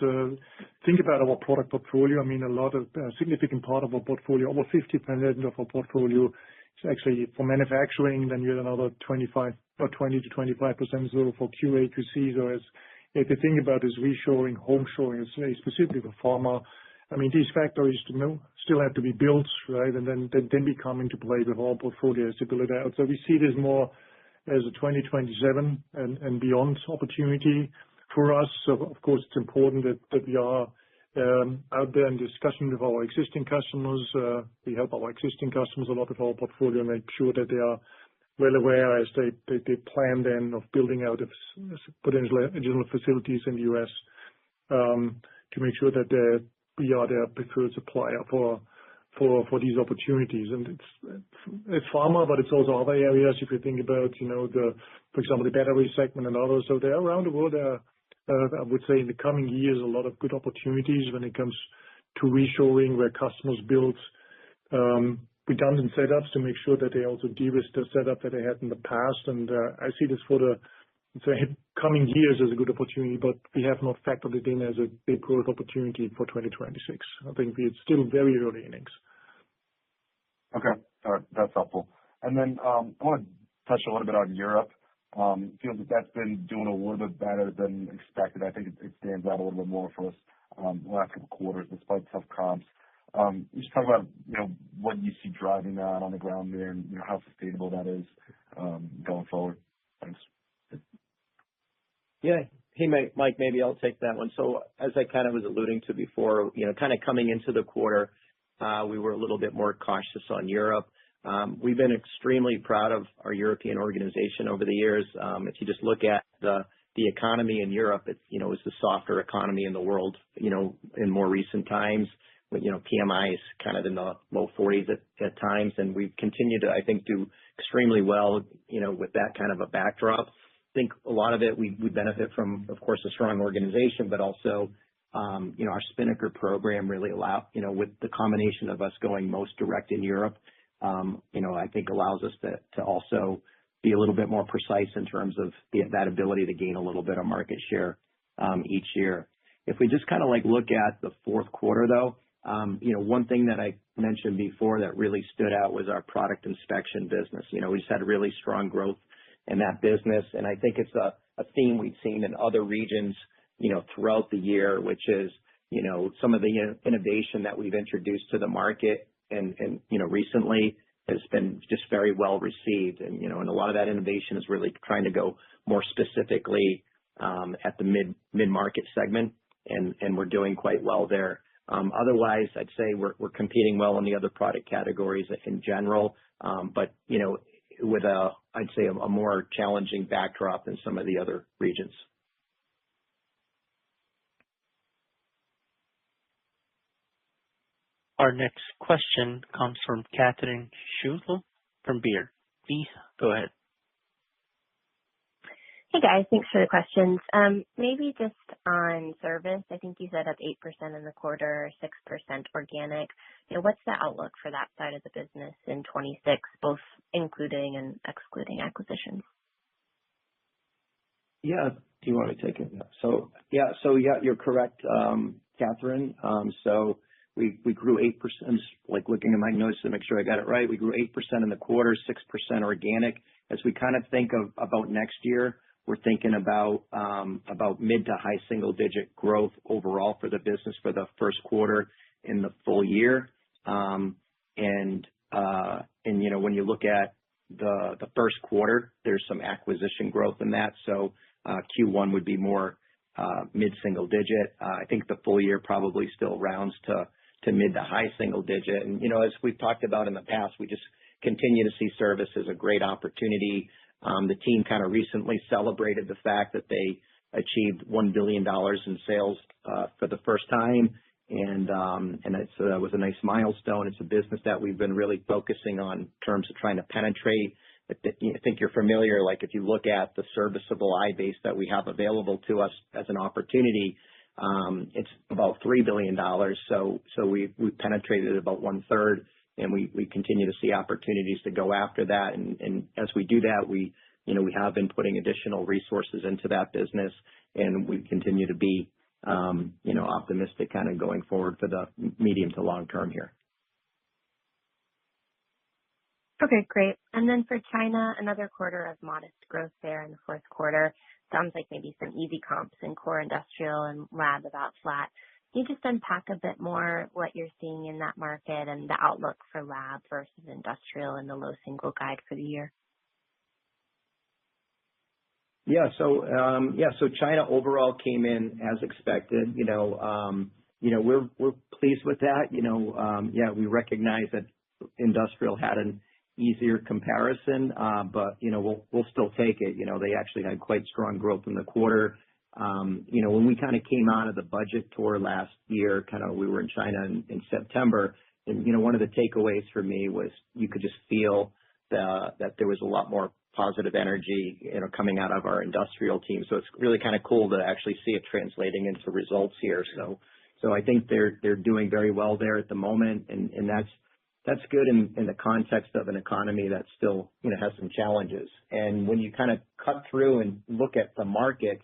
think about our product portfolio. I mean, a significant part of our portfolio, over 50% of our portfolio is actually for manufacturing. Then you have another 25 or 20 to 25% so for QA, QC. So if you think about this reshoring, home shoring, specifically for pharma, I mean, these factories still have to be built, right? And then we come into play with our portfolio as we build it out. So we see this more as a 2027 and beyond opportunity for us. So of course, it's important that we are out there in discussion with our existing customers. We help our existing customers a lot with our portfolio and make sure that they are well aware as they plan then of building out potential additional facilities in the U.S. To make sure that we are their preferred supplier for these opportunities. And it's pharma, but it's also other areas. If you think about, for example, the battery segment and others. So they're around the world. I would say in the coming years, a lot of good opportunities when it comes to reshoring, where customers build redundant setups to make sure that they also de-risk the setup that they had in the past. And I see this for the coming years as a good opportunity, but we have not factored it in as a big growth opportunity for 2026. I think it's still very early innings. Okay. All right. That's helpful. And then I want to touch a little bit on Europe. Feels like that's been doing a little bit better than expected. I think it stands out a little bit more for us the last couple of quarters, despite tough comps. You just talk about what you see driving that on the ground there and how sustainable that is going forward. Thanks. Yeah. Hey, Mike, maybe I'll take that one. So as I kind of was alluding to before, kind of coming into the quarter, we were a little bit more cautious on Europe. We've been extremely proud of our European organization over the years. If you just look at the economy in Europe, it's the softer economy in the world, in more recent times. PMI is kind of in the low 40s at times, and we've continued to, I think, do extremely well, with that kind of a backdrop. I think a lot of it we benefit from, of course, a strong organization, but also, our Spinnaker program really with the combination of us going most direct in Europe, I think allows us to also be a little bit more precise in terms of that ability to gain a little bit of market share each year. If we just kind of look at the fourth quarter, though, one thing that I mentioned before that really stood out was our product inspection business. We just had really strong growth in that business. And I think it's a theme we've seen in other regions, throughout the year, which is, some of the innovation that we've introduced to the market and recently has been just very well received. And a lot of that innovation is really trying to go more specifically at the mid-market segment, and we're doing quite well there. Otherwise, I'd say we're competing well in the other product categories in general, but with I'd say a more challenging backdrop than some of the other regions. Our next question comes from Catherine Schulte from Baird. Please go ahead. Hey guys, thanks for the questions. Maybe just on service, I think you said up 8% in the quarter, 6% organic. What's the outlook for that side of the business in 26, both including and excluding acquisitions? Yeah. Do you want to take it? So you're correct, Catherine. So we grew 8%. I'm just like looking at my notes to make sure I got it right. We grew 8% in the quarter, 6% organic. As we kind of think about next year, we're thinking about mid to high single digit growth overall for the business for the first quarter in the full year. When you look at the first quarter, there's some acquisition growth in that. So Q1 would be more mid-single digit. I think the full year probably still rounds to mid to high single digit. And, as we've talked about in the past, we just continue to see service as a great opportunity. The team kind of recently celebrated the fact that they achieved $1 billion in sales for the first time. So that was a nice milestone. It's a business that we've been really focusing on in terms of trying to penetrate. I think you're familiar, like if you look at the serviceable eye base that we have available to us as an opportunity, it's about $3 billion. So we've penetrated about 1/3, and we continue to see opportunities to go after that. And as we do that, we have been putting additional resources into that business, and we continue to be optimistic kind of going forward for the medium to long term here. Okay, great. And then for China, another quarter of modest growth there in the fourth quarter. Sounds like maybe some easy comps in core industrial and lab about flat. Can you just unpack a bit more what you're seeing in that market and the outlook for lab versus industrial and the low single guide for the year? So China overall came in as expected. We're pleased with that. We recognize that industrial had an easier comparison, but we'll still take it. They actually had quite strong growth in the quarter. When we kind of came out of the budget tour last year, we were in China in September, and one of the takeaways for me was you could just feel that there was a lot more positive energy, coming out of our industrial team. So it's really kind of cool to actually see it translating into results here. So I think they're doing very well there at the moment, and that's good in the context of an economy that still has some challenges. And when you kind of cut through and look at the markets,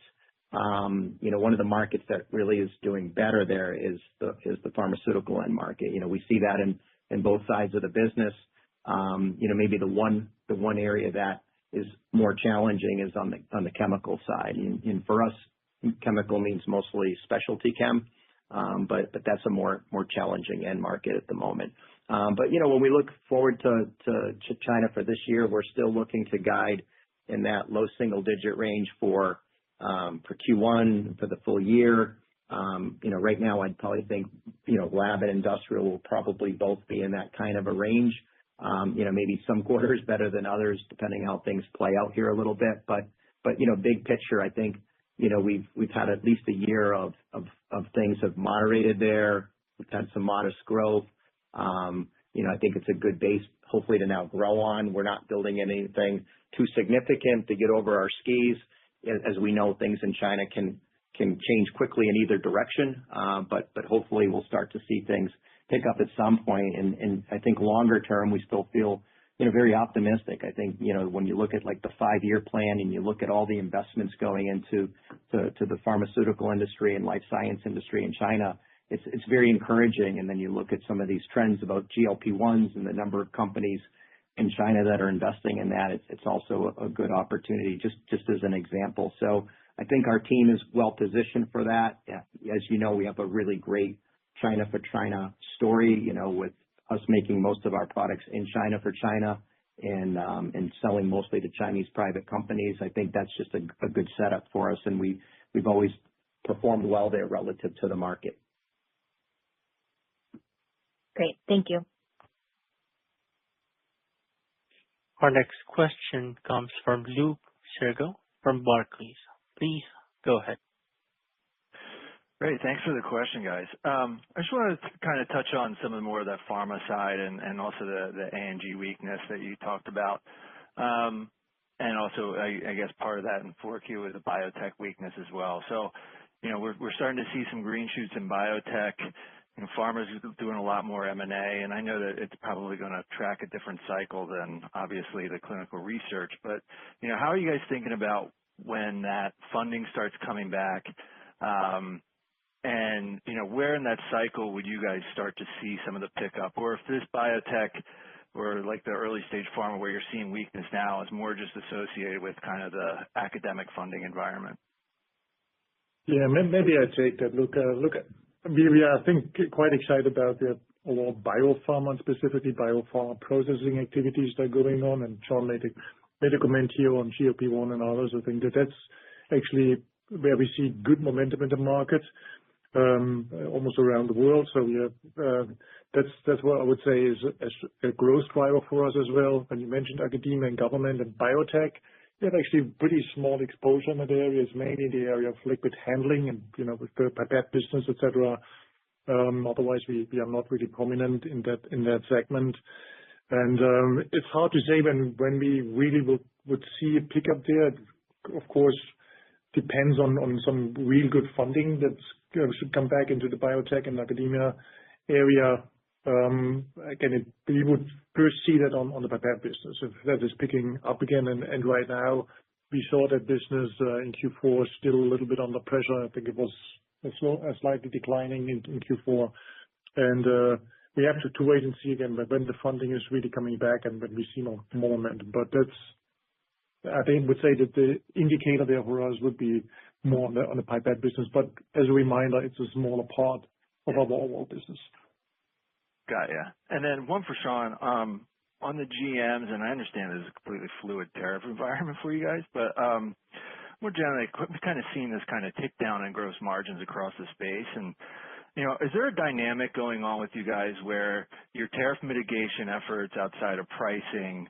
one of the markets that really is doing better there is the pharmaceutical end market. We see that in both sides of the business. Maybe the one area that is more challenging is on the chemical side. And for us, chemical means mostly specialty chem, but that's a more challenging end market at the moment. But when we look forward to China for this year, we're still looking to guide in that low single digit range for Q1 for the full year. Right now I'd probably think lab and industrial will probably both be in that kind of a range. Maybe some quarters better than others, depending how things play out here a little bit. But big picture, I think we've had at least a year of things have moderated there. We've had some modest growth. I think it's a good base, hopefully, to now grow on. We're not building anything too significant to get over our skis. As we know, things in China can change quickly in either direction. But hopefully we'll start to see things pick up at some point. And I think longer term, we still feel, very optimistic. I think, when you look at like the 5-year plan and you look at all the investments going into the pharmaceutical industry and life science industry in China, it's very encouraging. And then you look at some of these trends about GLP-1s and the number of companies in China that are investing in that. It's also a good opportunity, just as an example. So I think our team is well positioned for that. As you know, we have a really great China for China story, with us making most of our products in China for China and selling mostly to Chinese private companies. I think that's just a good setup for us, and we've always performed well there relative to the market. Great. Thank you. Our next question comes from Luke Sergott from Barclays. Please go ahead. Great. Thanks for the question, guys. I just wanted to kind of touch on some of the more of that pharma side and also the A&G weakness that you talked about. And also, I guess part of that in 4Q is a biotech weakness as well. So, we're starting to see some green shoots in biotech. Pharma's doing a lot more M&A, and I know that it's probably going to track a different cycle than obviously the clinical research. But, how are you guys thinking about when that funding starts coming back? And, where in that cycle would you guys start to see some of the pickup? Or if this biotech or like the early stage pharma where you're seeing weakness now is more just associated with kind of the academic funding environment? Yeah, maybe I take that. Look, we are, I think, quite excited about the overall biopharma and specifically biopharma processing activities that are going on. And Sean made a comment here on GLP-1 and others. I think that's actually where we see good momentum in the market, almost around the world. So that's what I would say is a growth driver for us as well. And you mentioned academia and government and biotech. We have actually pretty small exposure in that area. It's mainly in the area of liquid handling and, with the pipette business, et cetera. Otherwise, we are not really prominent in that segment. And it's hard to say when we really would see a pickup there. Of course, depends on some real good funding that should come back into the biotech and academia area. Again, we would first see that on the pipette business, if that is picking up again. And right now, we saw that business in Q4 still a little bit under pressure. I think it was slightly declining in Q4. And we have to wait and see again when the funding is really coming back and when we see more momentum. But I think would say that the indicator there for us would be more on the pipette business. But as a reminder, it's a smaller part of our overall business. Got ya. And then one for Sean, on the GMs, and I understand this is a completely fluid tariff environment for you guys, but more generally, we've kind of seen this kind of tick down in gross margins across the space. And, is there a dynamic going on with you guys where your tariff mitigation efforts outside of pricing,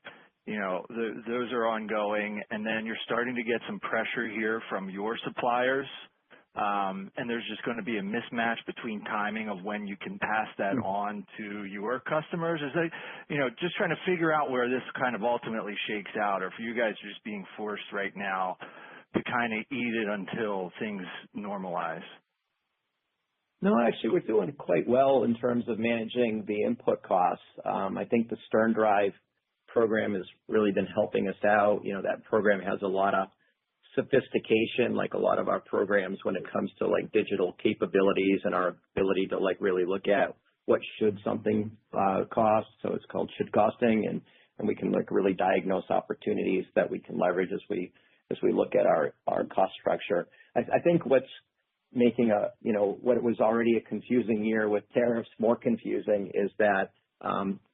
those are ongoing, and then you're starting to get some pressure here from your suppliers, and there's just going to be a mismatch between timing of when you can pass that on to your customers? Is that, just trying to figure out where this kind of ultimately shakes out, or for you guys just being forced right now to kind of eat it until things normalize? No, actually, we're doing quite well in terms of managing the input costs. I think the Stern Drive program has really been helping us out. That program has a lot of sophistication, like a lot of our programs when it comes to like digital capabilities and our ability to like really look at what should something cost. So it's called should costing, and we can like really diagnose opportunities that we can leverage as we look at our cost structure. I think what's making what was already a confusing year with tariffs more confusing is that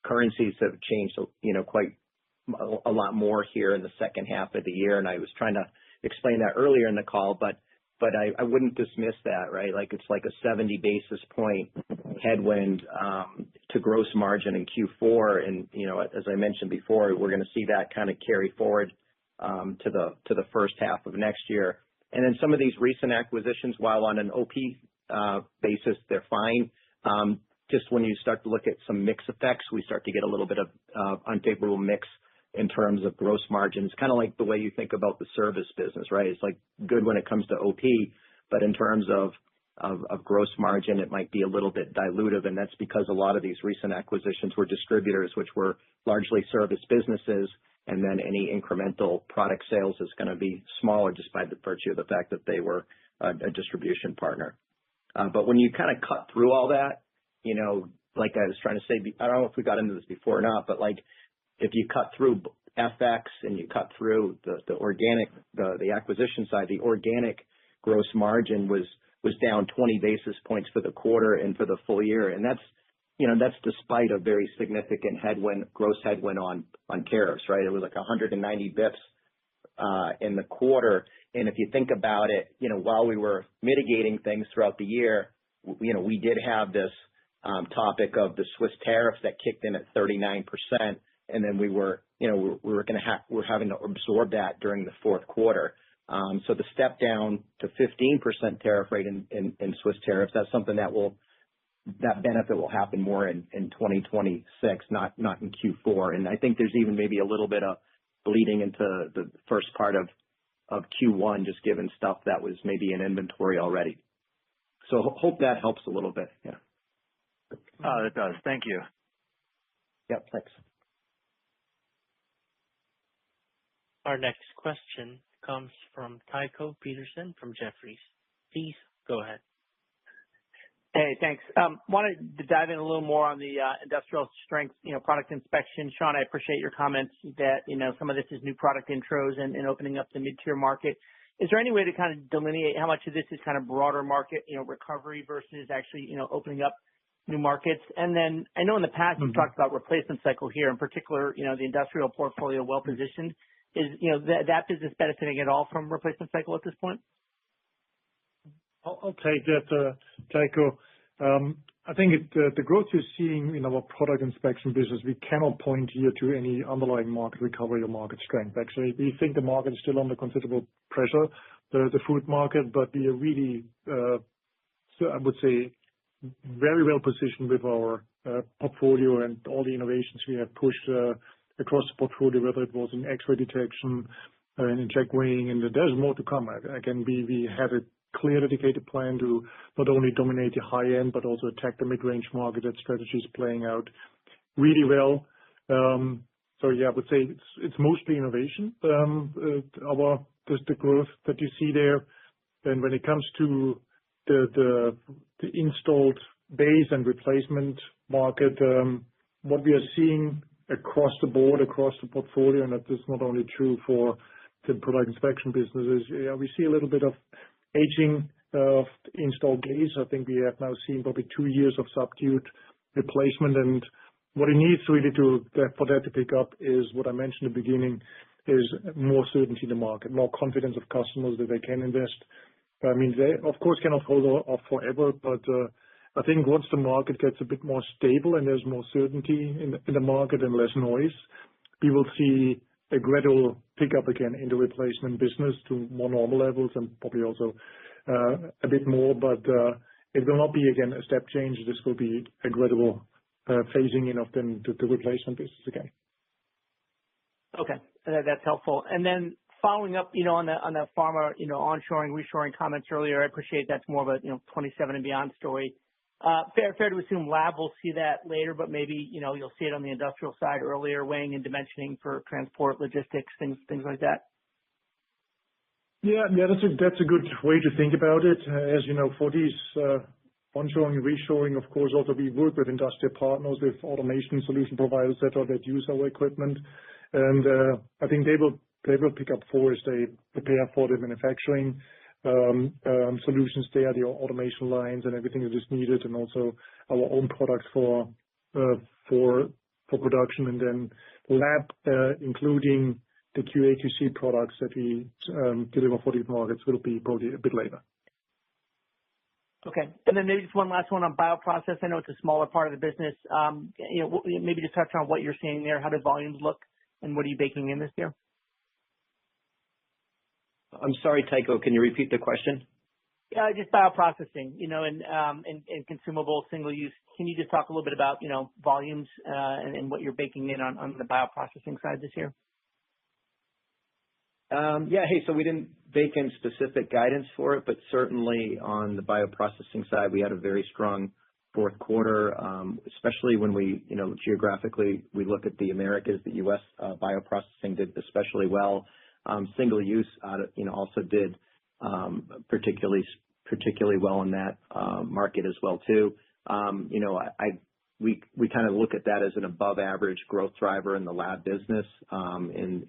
currencies have changed, quite a lot more here in the second half of the year. And I was trying to explain that earlier in the call, but I wouldn't dismiss that, right? Like it's like a 70 basis point headwind to gross margin in Q4. And, as I mentioned before, we're going to see that kind of carry forward to the first half of next year. And then some of these recent acquisitions, while on an OP basis, they're fine. Just when you start to look at some mix effects, we start to get a little bit of unfavorable mix in terms of gross margins, kind of like the way you think about the service business, right? It's like good when it comes to OP, but in terms of gross margin, it might be a little bit dilutive. And that's because a lot of these recent acquisitions were distributors, which were largely service businesses. And then any incremental product sales is going to be smaller just by the virtue of the fact that they were a distribution partner. But when you kind of cut through all that, like I was trying to say, I don't know if we got into this before or not, but like if you cut through FX and you cut through the acquisition side, the organic gross margin was down 20 basis points for the quarter and for the full year. And that's despite a very significant gross headwind on tariffs, right? It was like 190 bips in the quarter. And if you think about it, while we were mitigating things throughout the year, we did have this topic of the Swiss tariffs that kicked in at 39%. And then we're having to absorb that during the fourth quarter. So the step down to 15% tariff rate in Swiss tariffs, that's something that benefit will happen more in 2026, not in Q4. And I think there's even maybe a little bit of bleeding into the first part of Q1, just given stuff that was maybe in inventory already. So hope that helps a little bit. Yeah. Oh, it does. Thank you. Yep. Thanks. Our next question comes from Tycho Peterson from Jefferies. Please go ahead. Hey, thanks. Wanted to dive in a little more on the industrial strength, product inspection. Sean, I appreciate your comments that, some of this is new product intros and opening up the mid-tier market. Is there any way to kind of delineate how much of this is kind of broader market, recovery versus actually, opening up new markets? And then I know in the past you've talked about replacement cycle here, in particular, the industrial portfolio well-positioned. Is, that business benefiting at all from replacement cycle at this point? I'll take that, Tycho. I think the growth you're seeing in our product inspection business, we cannot point here to any underlying market recovery or market strength. Actually, we think the market is still under considerable pressure, the food market, but we are really, I would say, very well positioned with our portfolio and all the innovations we have pushed across the portfolio, whether it was in X-ray detection and in check weighing, and there's more to come. Again, we have a clear dedicated plan to not only dominate the high end, but also attack the mid-range market. That strategy is playing out really well. So yeah, I would say it's mostly innovation, the growth that you see there. And when it comes to the installed base and replacement market, what we are seeing across the board, across the portfolio, and that is not only true for the product inspection businesses, we see a little bit of aging of installed base. I think we have now seen probably 2 years of subdued replacement, and what it needs really for that to pick up is what I mentioned at the beginning, is more certainty in the market, more confidence of customers that they can invest. I mean, they of course cannot hold off forever, but I think once the market gets a bit more stable and there's more certainty in the market and less noise, we will see a gradual pickup again in the replacement business to more normal levels and probably also a bit more, but it will not be again a step change. This will be a gradual phasing in of the replacement business again. Okay, that's helpful. And then following up, on the pharma, onshoring, reshoring comments earlier, I appreciate that's more of a 27 and beyond story. Fair to assume lab will see that later, but maybe, you'll see it on the industrial side earlier, weighing and dimensioning for transport, logistics, things like that. Yeah, that's a good way to think about it. As you know, for these onshoring and reshoring, of course, also we work with industrial partners, with automation solution providers that use our equipment, and I think they will pick up for as they prepare for the manufacturing solutions there, the automation lines and everything that is needed, and also our own products for production, and then lab, including the QA/QC products that we deliver for these markets, will be probably a bit later. Okay, and then maybe just one last one on bioprocess. I know it's a smaller part of the business. Maybe just touch on what you're seeing there. How do volumes look, and what are you baking in this year? I'm sorry, Tycho, can you repeat the question? Yeah, just bioprocessing, and consumable single use. Can you just talk a little bit about, volumes and what you're baking in on the bioprocessing side this year? Yeah, hey, so we didn't bake in specific guidance for it, but certainly on the bioprocessing side, we had a very strong fourth quarter, especially when we, geographically, we look at the Americas, the U.S. Bioprocessing did especially well. Single use, also did particularly well in that market as well too. We kind of look at that as an above average growth driver in the lab business, and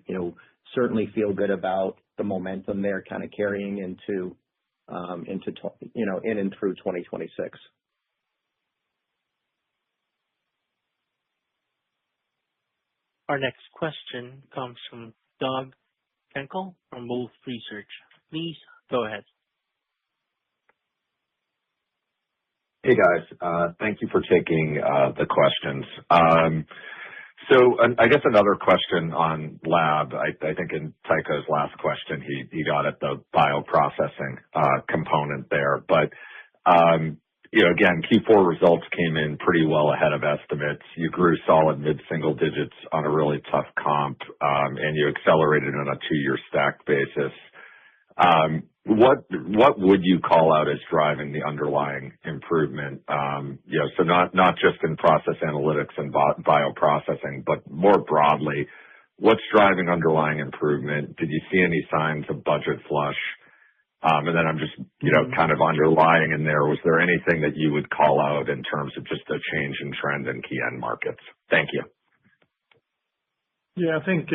certainly feel good about the momentum there kind of carrying into in and through 2026. Our next question comes from Doug Schenkel from Wolfe Research. Please go ahead. Hey guys, thank you for taking the questions. So I guess another question on lab. I think in Tycho's last question, he got at the bioprocessing component there. But, again, Q4 results came in pretty well ahead of estimates. You grew solid mid-single digits on a really tough comp, and you accelerated on a 2-year stack basis. What would you call out as driving the underlying improvement? So not just in process analytics and bioprocessing, but more broadly, what's driving underlying improvement? Did you see any signs of budget flush? And then I'm just, kind of underlying in there, was there anything that you would call out in terms of just a change in trend in key end markets? Thank you. Yeah, I think,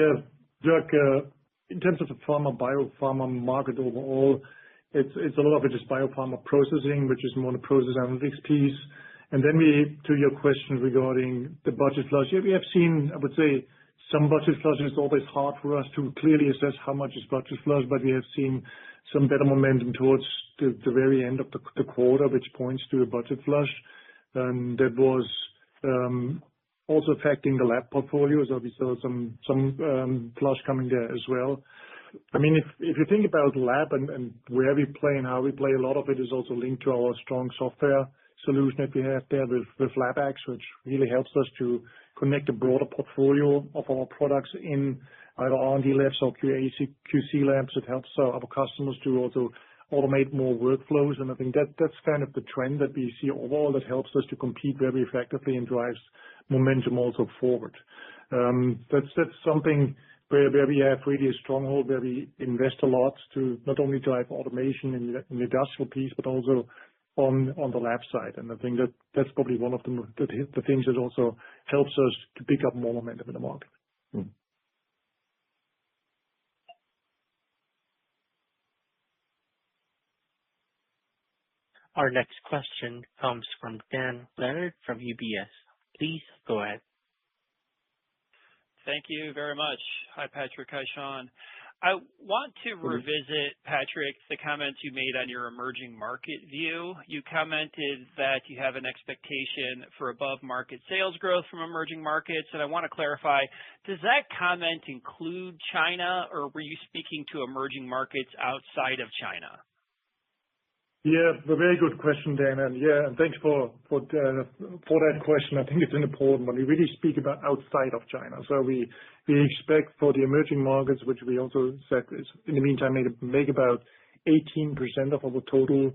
Dirk, in terms of the biopharma market overall, it's a lot of it is biopharma processing, which is more the process analytics piece. And then to your question regarding the budget flush, yeah, we have seen, I would say, some budget flush. It's always hard for us to clearly assess how much is budget flush, but we have seen some better momentum towards the very end of the quarter, which points to a budget flush. And that was also affecting the lab portfolio, so we saw some flush coming there as well. I mean, if you think about lab and where we play and how we play, a lot of it is also linked to our strong software solution that we have there with LabX, which really helps us to connect a broader portfolio of our products in either R&D labs or QC labs. It helps our customers to also automate more workflows. And I think that's kind of the trend that we see overall that helps us to compete very effectively and drives momentum also forward. That's something where we have really a stronghold, where we invest a lot to not only drive automation in the industrial piece, but also on the lab side. And I think that's probably one of the things that also helps us to pick up more momentum in the market. Our next question comes from Dan Leonard from UBS. Please go ahead. Thank you very much. Hi, Patrick. Hi, Shawn. I want to revisit, Patrick, the comments you made on your emerging market view. You commented that you have an expectation for above-market sales growth from emerging markets, and I want to clarify, does that comment include China, or were you speaking to emerging markets outside of China? Yeah, a very good question, Dan. And yeah, and thanks for that question. I think it's an important one. We really speak about outside of China. So we expect for the emerging markets, which we also said is, in the meantime, make about 18% of our total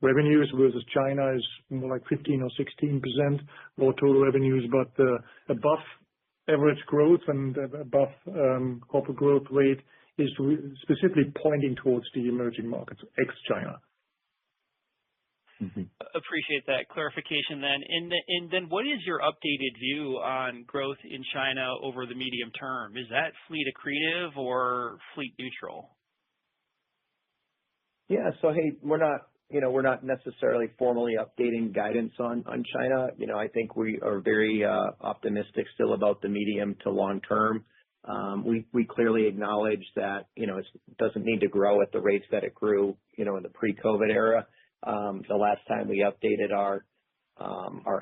revenues, versus China is more like 15 or 16% of our total revenues. But above average growth and above corporate growth rate is specifically pointing towards the emerging markets, ex-China. Appreciate that clarification then. And then what is your updated view on growth in China over the medium term? Is that fleet accretive or fleet neutral? Yeah. So, hey, we're not necessarily formally updating guidance on China. I think we are very optimistic still about the medium to long term. We clearly acknowledge that, it doesn't need to grow at the rates that it grew, in the pre-COVID era. The last time we updated our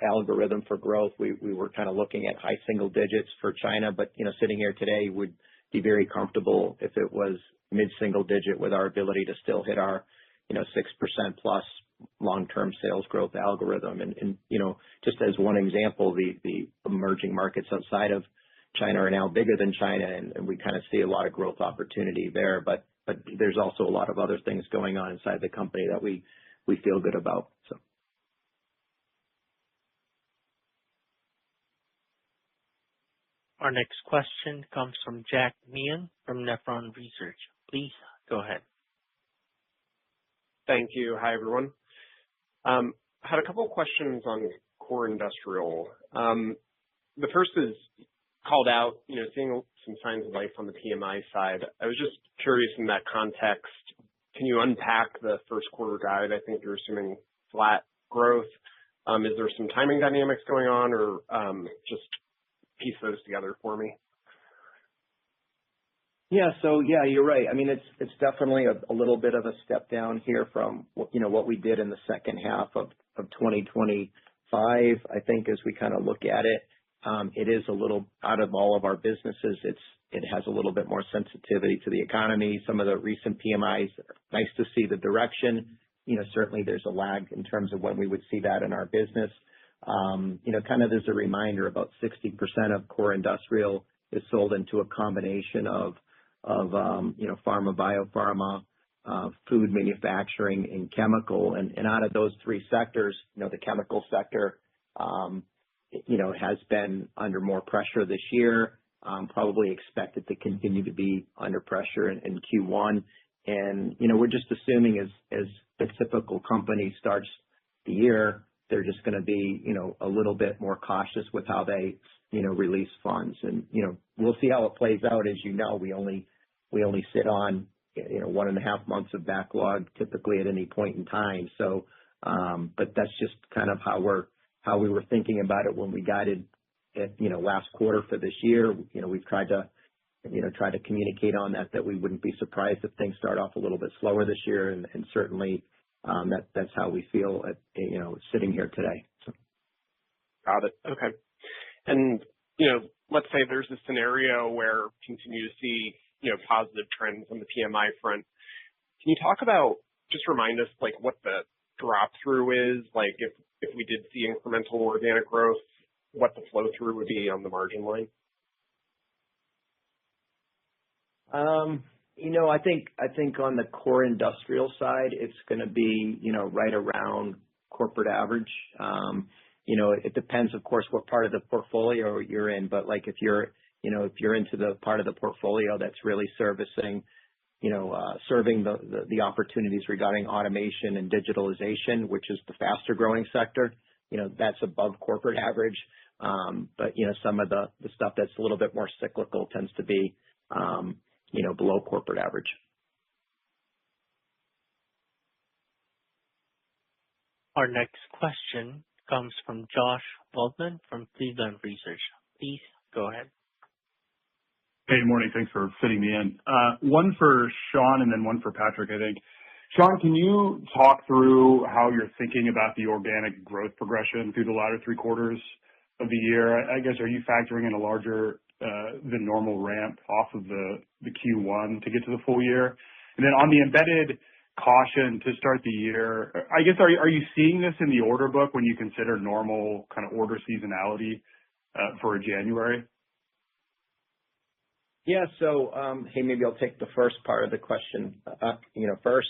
algorithm for growth, we were kind of looking at high single digits for China, but, sitting here today would be very comfortable if it was mid-single digit with our ability to still hit our, 6% plus long-term sales growth algorithm. And just as one example, the emerging markets outside of China are now bigger than China, and we kind of see a lot of growth opportunity there. But there's also a lot of other things going on inside the company that we feel good about. So. Our next question comes from Jack Meehan from Nephron Research. Please go ahead. Thank you. Hi, everyone. Had a couple of questions on core industrial. The first is called out, seeing some signs of life on the PMI side. I was just curious in that context, can you unpack the first quarter guide? I think you're assuming flat growth. Is there some timing dynamics going on, or just piece those together for me? Yeah. So yeah, you're right. I mean, it's definitely a little bit of a step down here from what we did in the second half of 2025. I think as we kind of look at it, it is a little out of all of our businesses. It has a little bit more sensitivity to the economy. Some of the recent PMIs, nice to see the direction. Certainly there's a lag in terms of when we would see that in our business. Kind of as a reminder, about 60% of core industrial is sold into a combination of pharma, biopharma, food manufacturing, and chemical. And out of those three sectors, the chemical sector, has been under more pressure this year, probably expected to continue to be under pressure in Q1. And, we're just assuming as the typical company starts the year, they're just going to be, a little bit more cautious with how they, release funds. And, we'll see how it plays out. As you know, we only sit on, 1.5 months of backlog typically at any point in time. So, but that's just kind of how we were thinking about it when we guided it, last quarter for this year. We've tried to communicate on that we wouldn't be surprised if things start off a little bit slower this year. And certainly, that's how we feel sitting here today. So. Got it. Okay. And, let's say there's a scenario where we continue to see, positive trends on the PMI front. Can you talk about, just remind us, like, what the drop through is? Like, if we did see incremental organic growth, what the flow through would be on the margin line? I think on the core industrial side, it's going to be, right around corporate average. It depends, of course, what part of the portfolio you're in, but like if you're into the part of the portfolio that's really serving the opportunities regarding automation and digitalization, which is the faster growing sector, that's above corporate average. But, some of the stuff that's a little bit more cyclical tends to be, below corporate average. Our next question comes from Josh Waldman from Cleveland Research. Please go ahead. Hey, good morning. Thanks for fitting me in. One for Sean and then one for Patrick, I think. Sean, can you talk through how you're thinking about the organic growth progression through the latter 3 quarters of the year? I guess, are you factoring in a larger than normal ramp off of the Q1 to get to the full year? And then on the embedded caution to start the year, I guess, are you seeing this in the order book when you consider normal kind of order seasonality for January? Yeah. So, hey, maybe I'll take the first part of the question, first.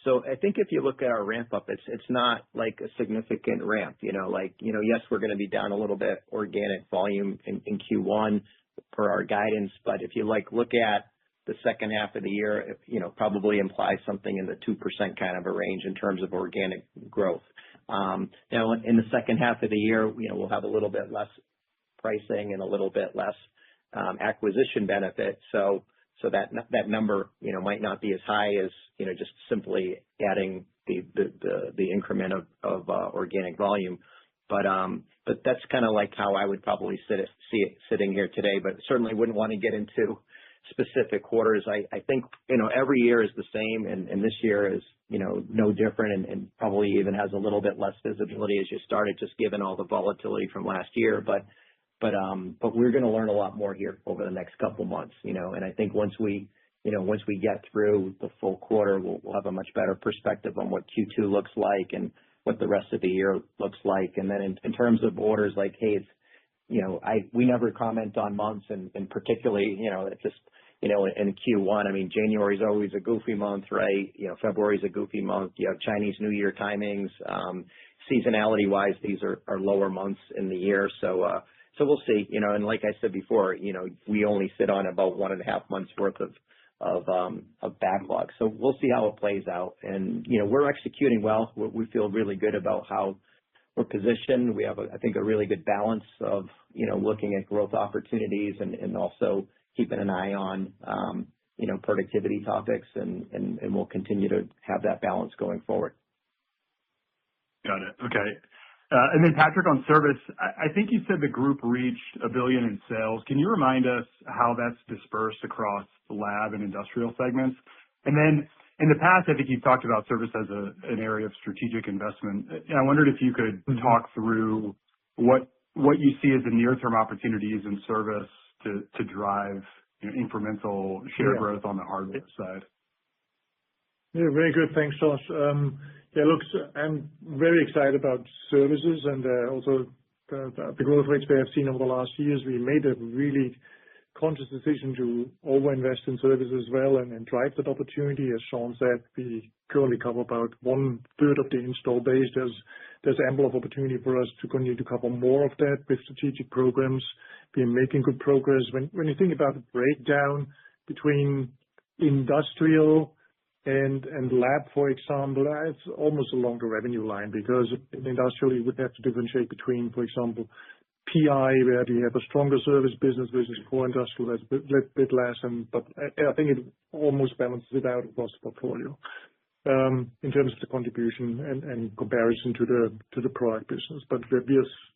So I think if you look at our ramp up, it's not like a significant ramp, yes, we're going to be down a little bit organic volume in Q1 per our guidance. But if you look at the second half of the year, probably implies something in the 2% kind of a range in terms of organic growth. Now in the second half of the year, we'll have a little bit less pricing and a little bit less acquisition benefit. So that number, might not be as high as, just simply adding the increment of organic volume. But that's kind of like how I would probably see it sitting here today, but certainly wouldn't want to get into specific quarters. I think, every year is the same and this year is, no different and probably even has a little bit less visibility as you started, just given all the volatility from last year. But we're going to learn a lot more here over the next couple months, and I think once we get through the full quarter, we'll have a much better perspective on what Q2 looks like and what the rest of the year looks like. And then in terms of orders, like, hey, it's, we never comment on months and particularly, it's just, in Q1, I mean, January is always a goofy month, right? February is a goofy month. You have Chinese New Year timings. Seasonality wise, these are lower months in the year. So we'll see, and like I said before, we only sit on about 1.5 months worth of backlog. So we'll see how it plays out. And, we're executing well. We feel really good about how we're positioned. We have, I think, a really good balance of, looking at growth opportunities and also keeping an eye on, productivity topics and we'll continue to have that balance going forward. Got it. Okay. And then Patrick, on service, I think you said the group reached $1 billion in sales. Can you remind us how that's dispersed across the lab and industrial segments? And then in the past, I think you've talked about service as an area of strategic investment. And I wondered if you could talk through what you see as the near-term opportunities in service to drive incremental share growth on the hardware side. Yeah, very good. Thanks, Josh. Look, I'm very excited about services and also the growth rates we have seen over the last years. We made a really conscious decision to overinvest in services as well and drive that opportunity. As Sean said, we currently cover about 1/3 of the install base. There's ample of opportunity for us to continue to cover more of that with strategic programs. We're making good progress. When you think about the breakdown between industrial And lab, for example, it's almost along the revenue line because in industrial, you would have to differentiate between, for example, PI, where you have a stronger service business versus core industrial that's a bit less. But I think it almost balances it out across the portfolio in terms of the contribution and comparison to the product business. But we're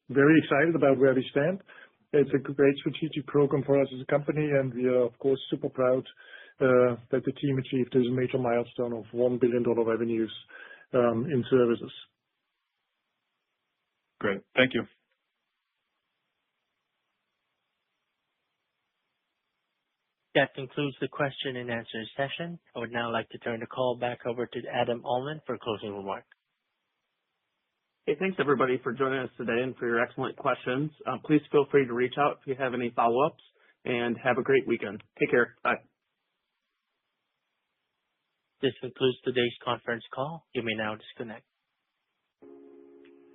very excited about where we stand. It's a great strategic program for us as a company, and we are, of course, super proud that the team achieved this major milestone of $1 billion revenues in services. Great. Thank you. That concludes the question and answer session. I would now like to turn the call back over to Adam Uhlman for closing remarks. Hey, thanks everybody for joining us today and for your excellent questions. Please feel free to reach out if you have any follow-ups, and have a great weekend. Take care. Bye. This concludes today's conference call. You may now disconnect.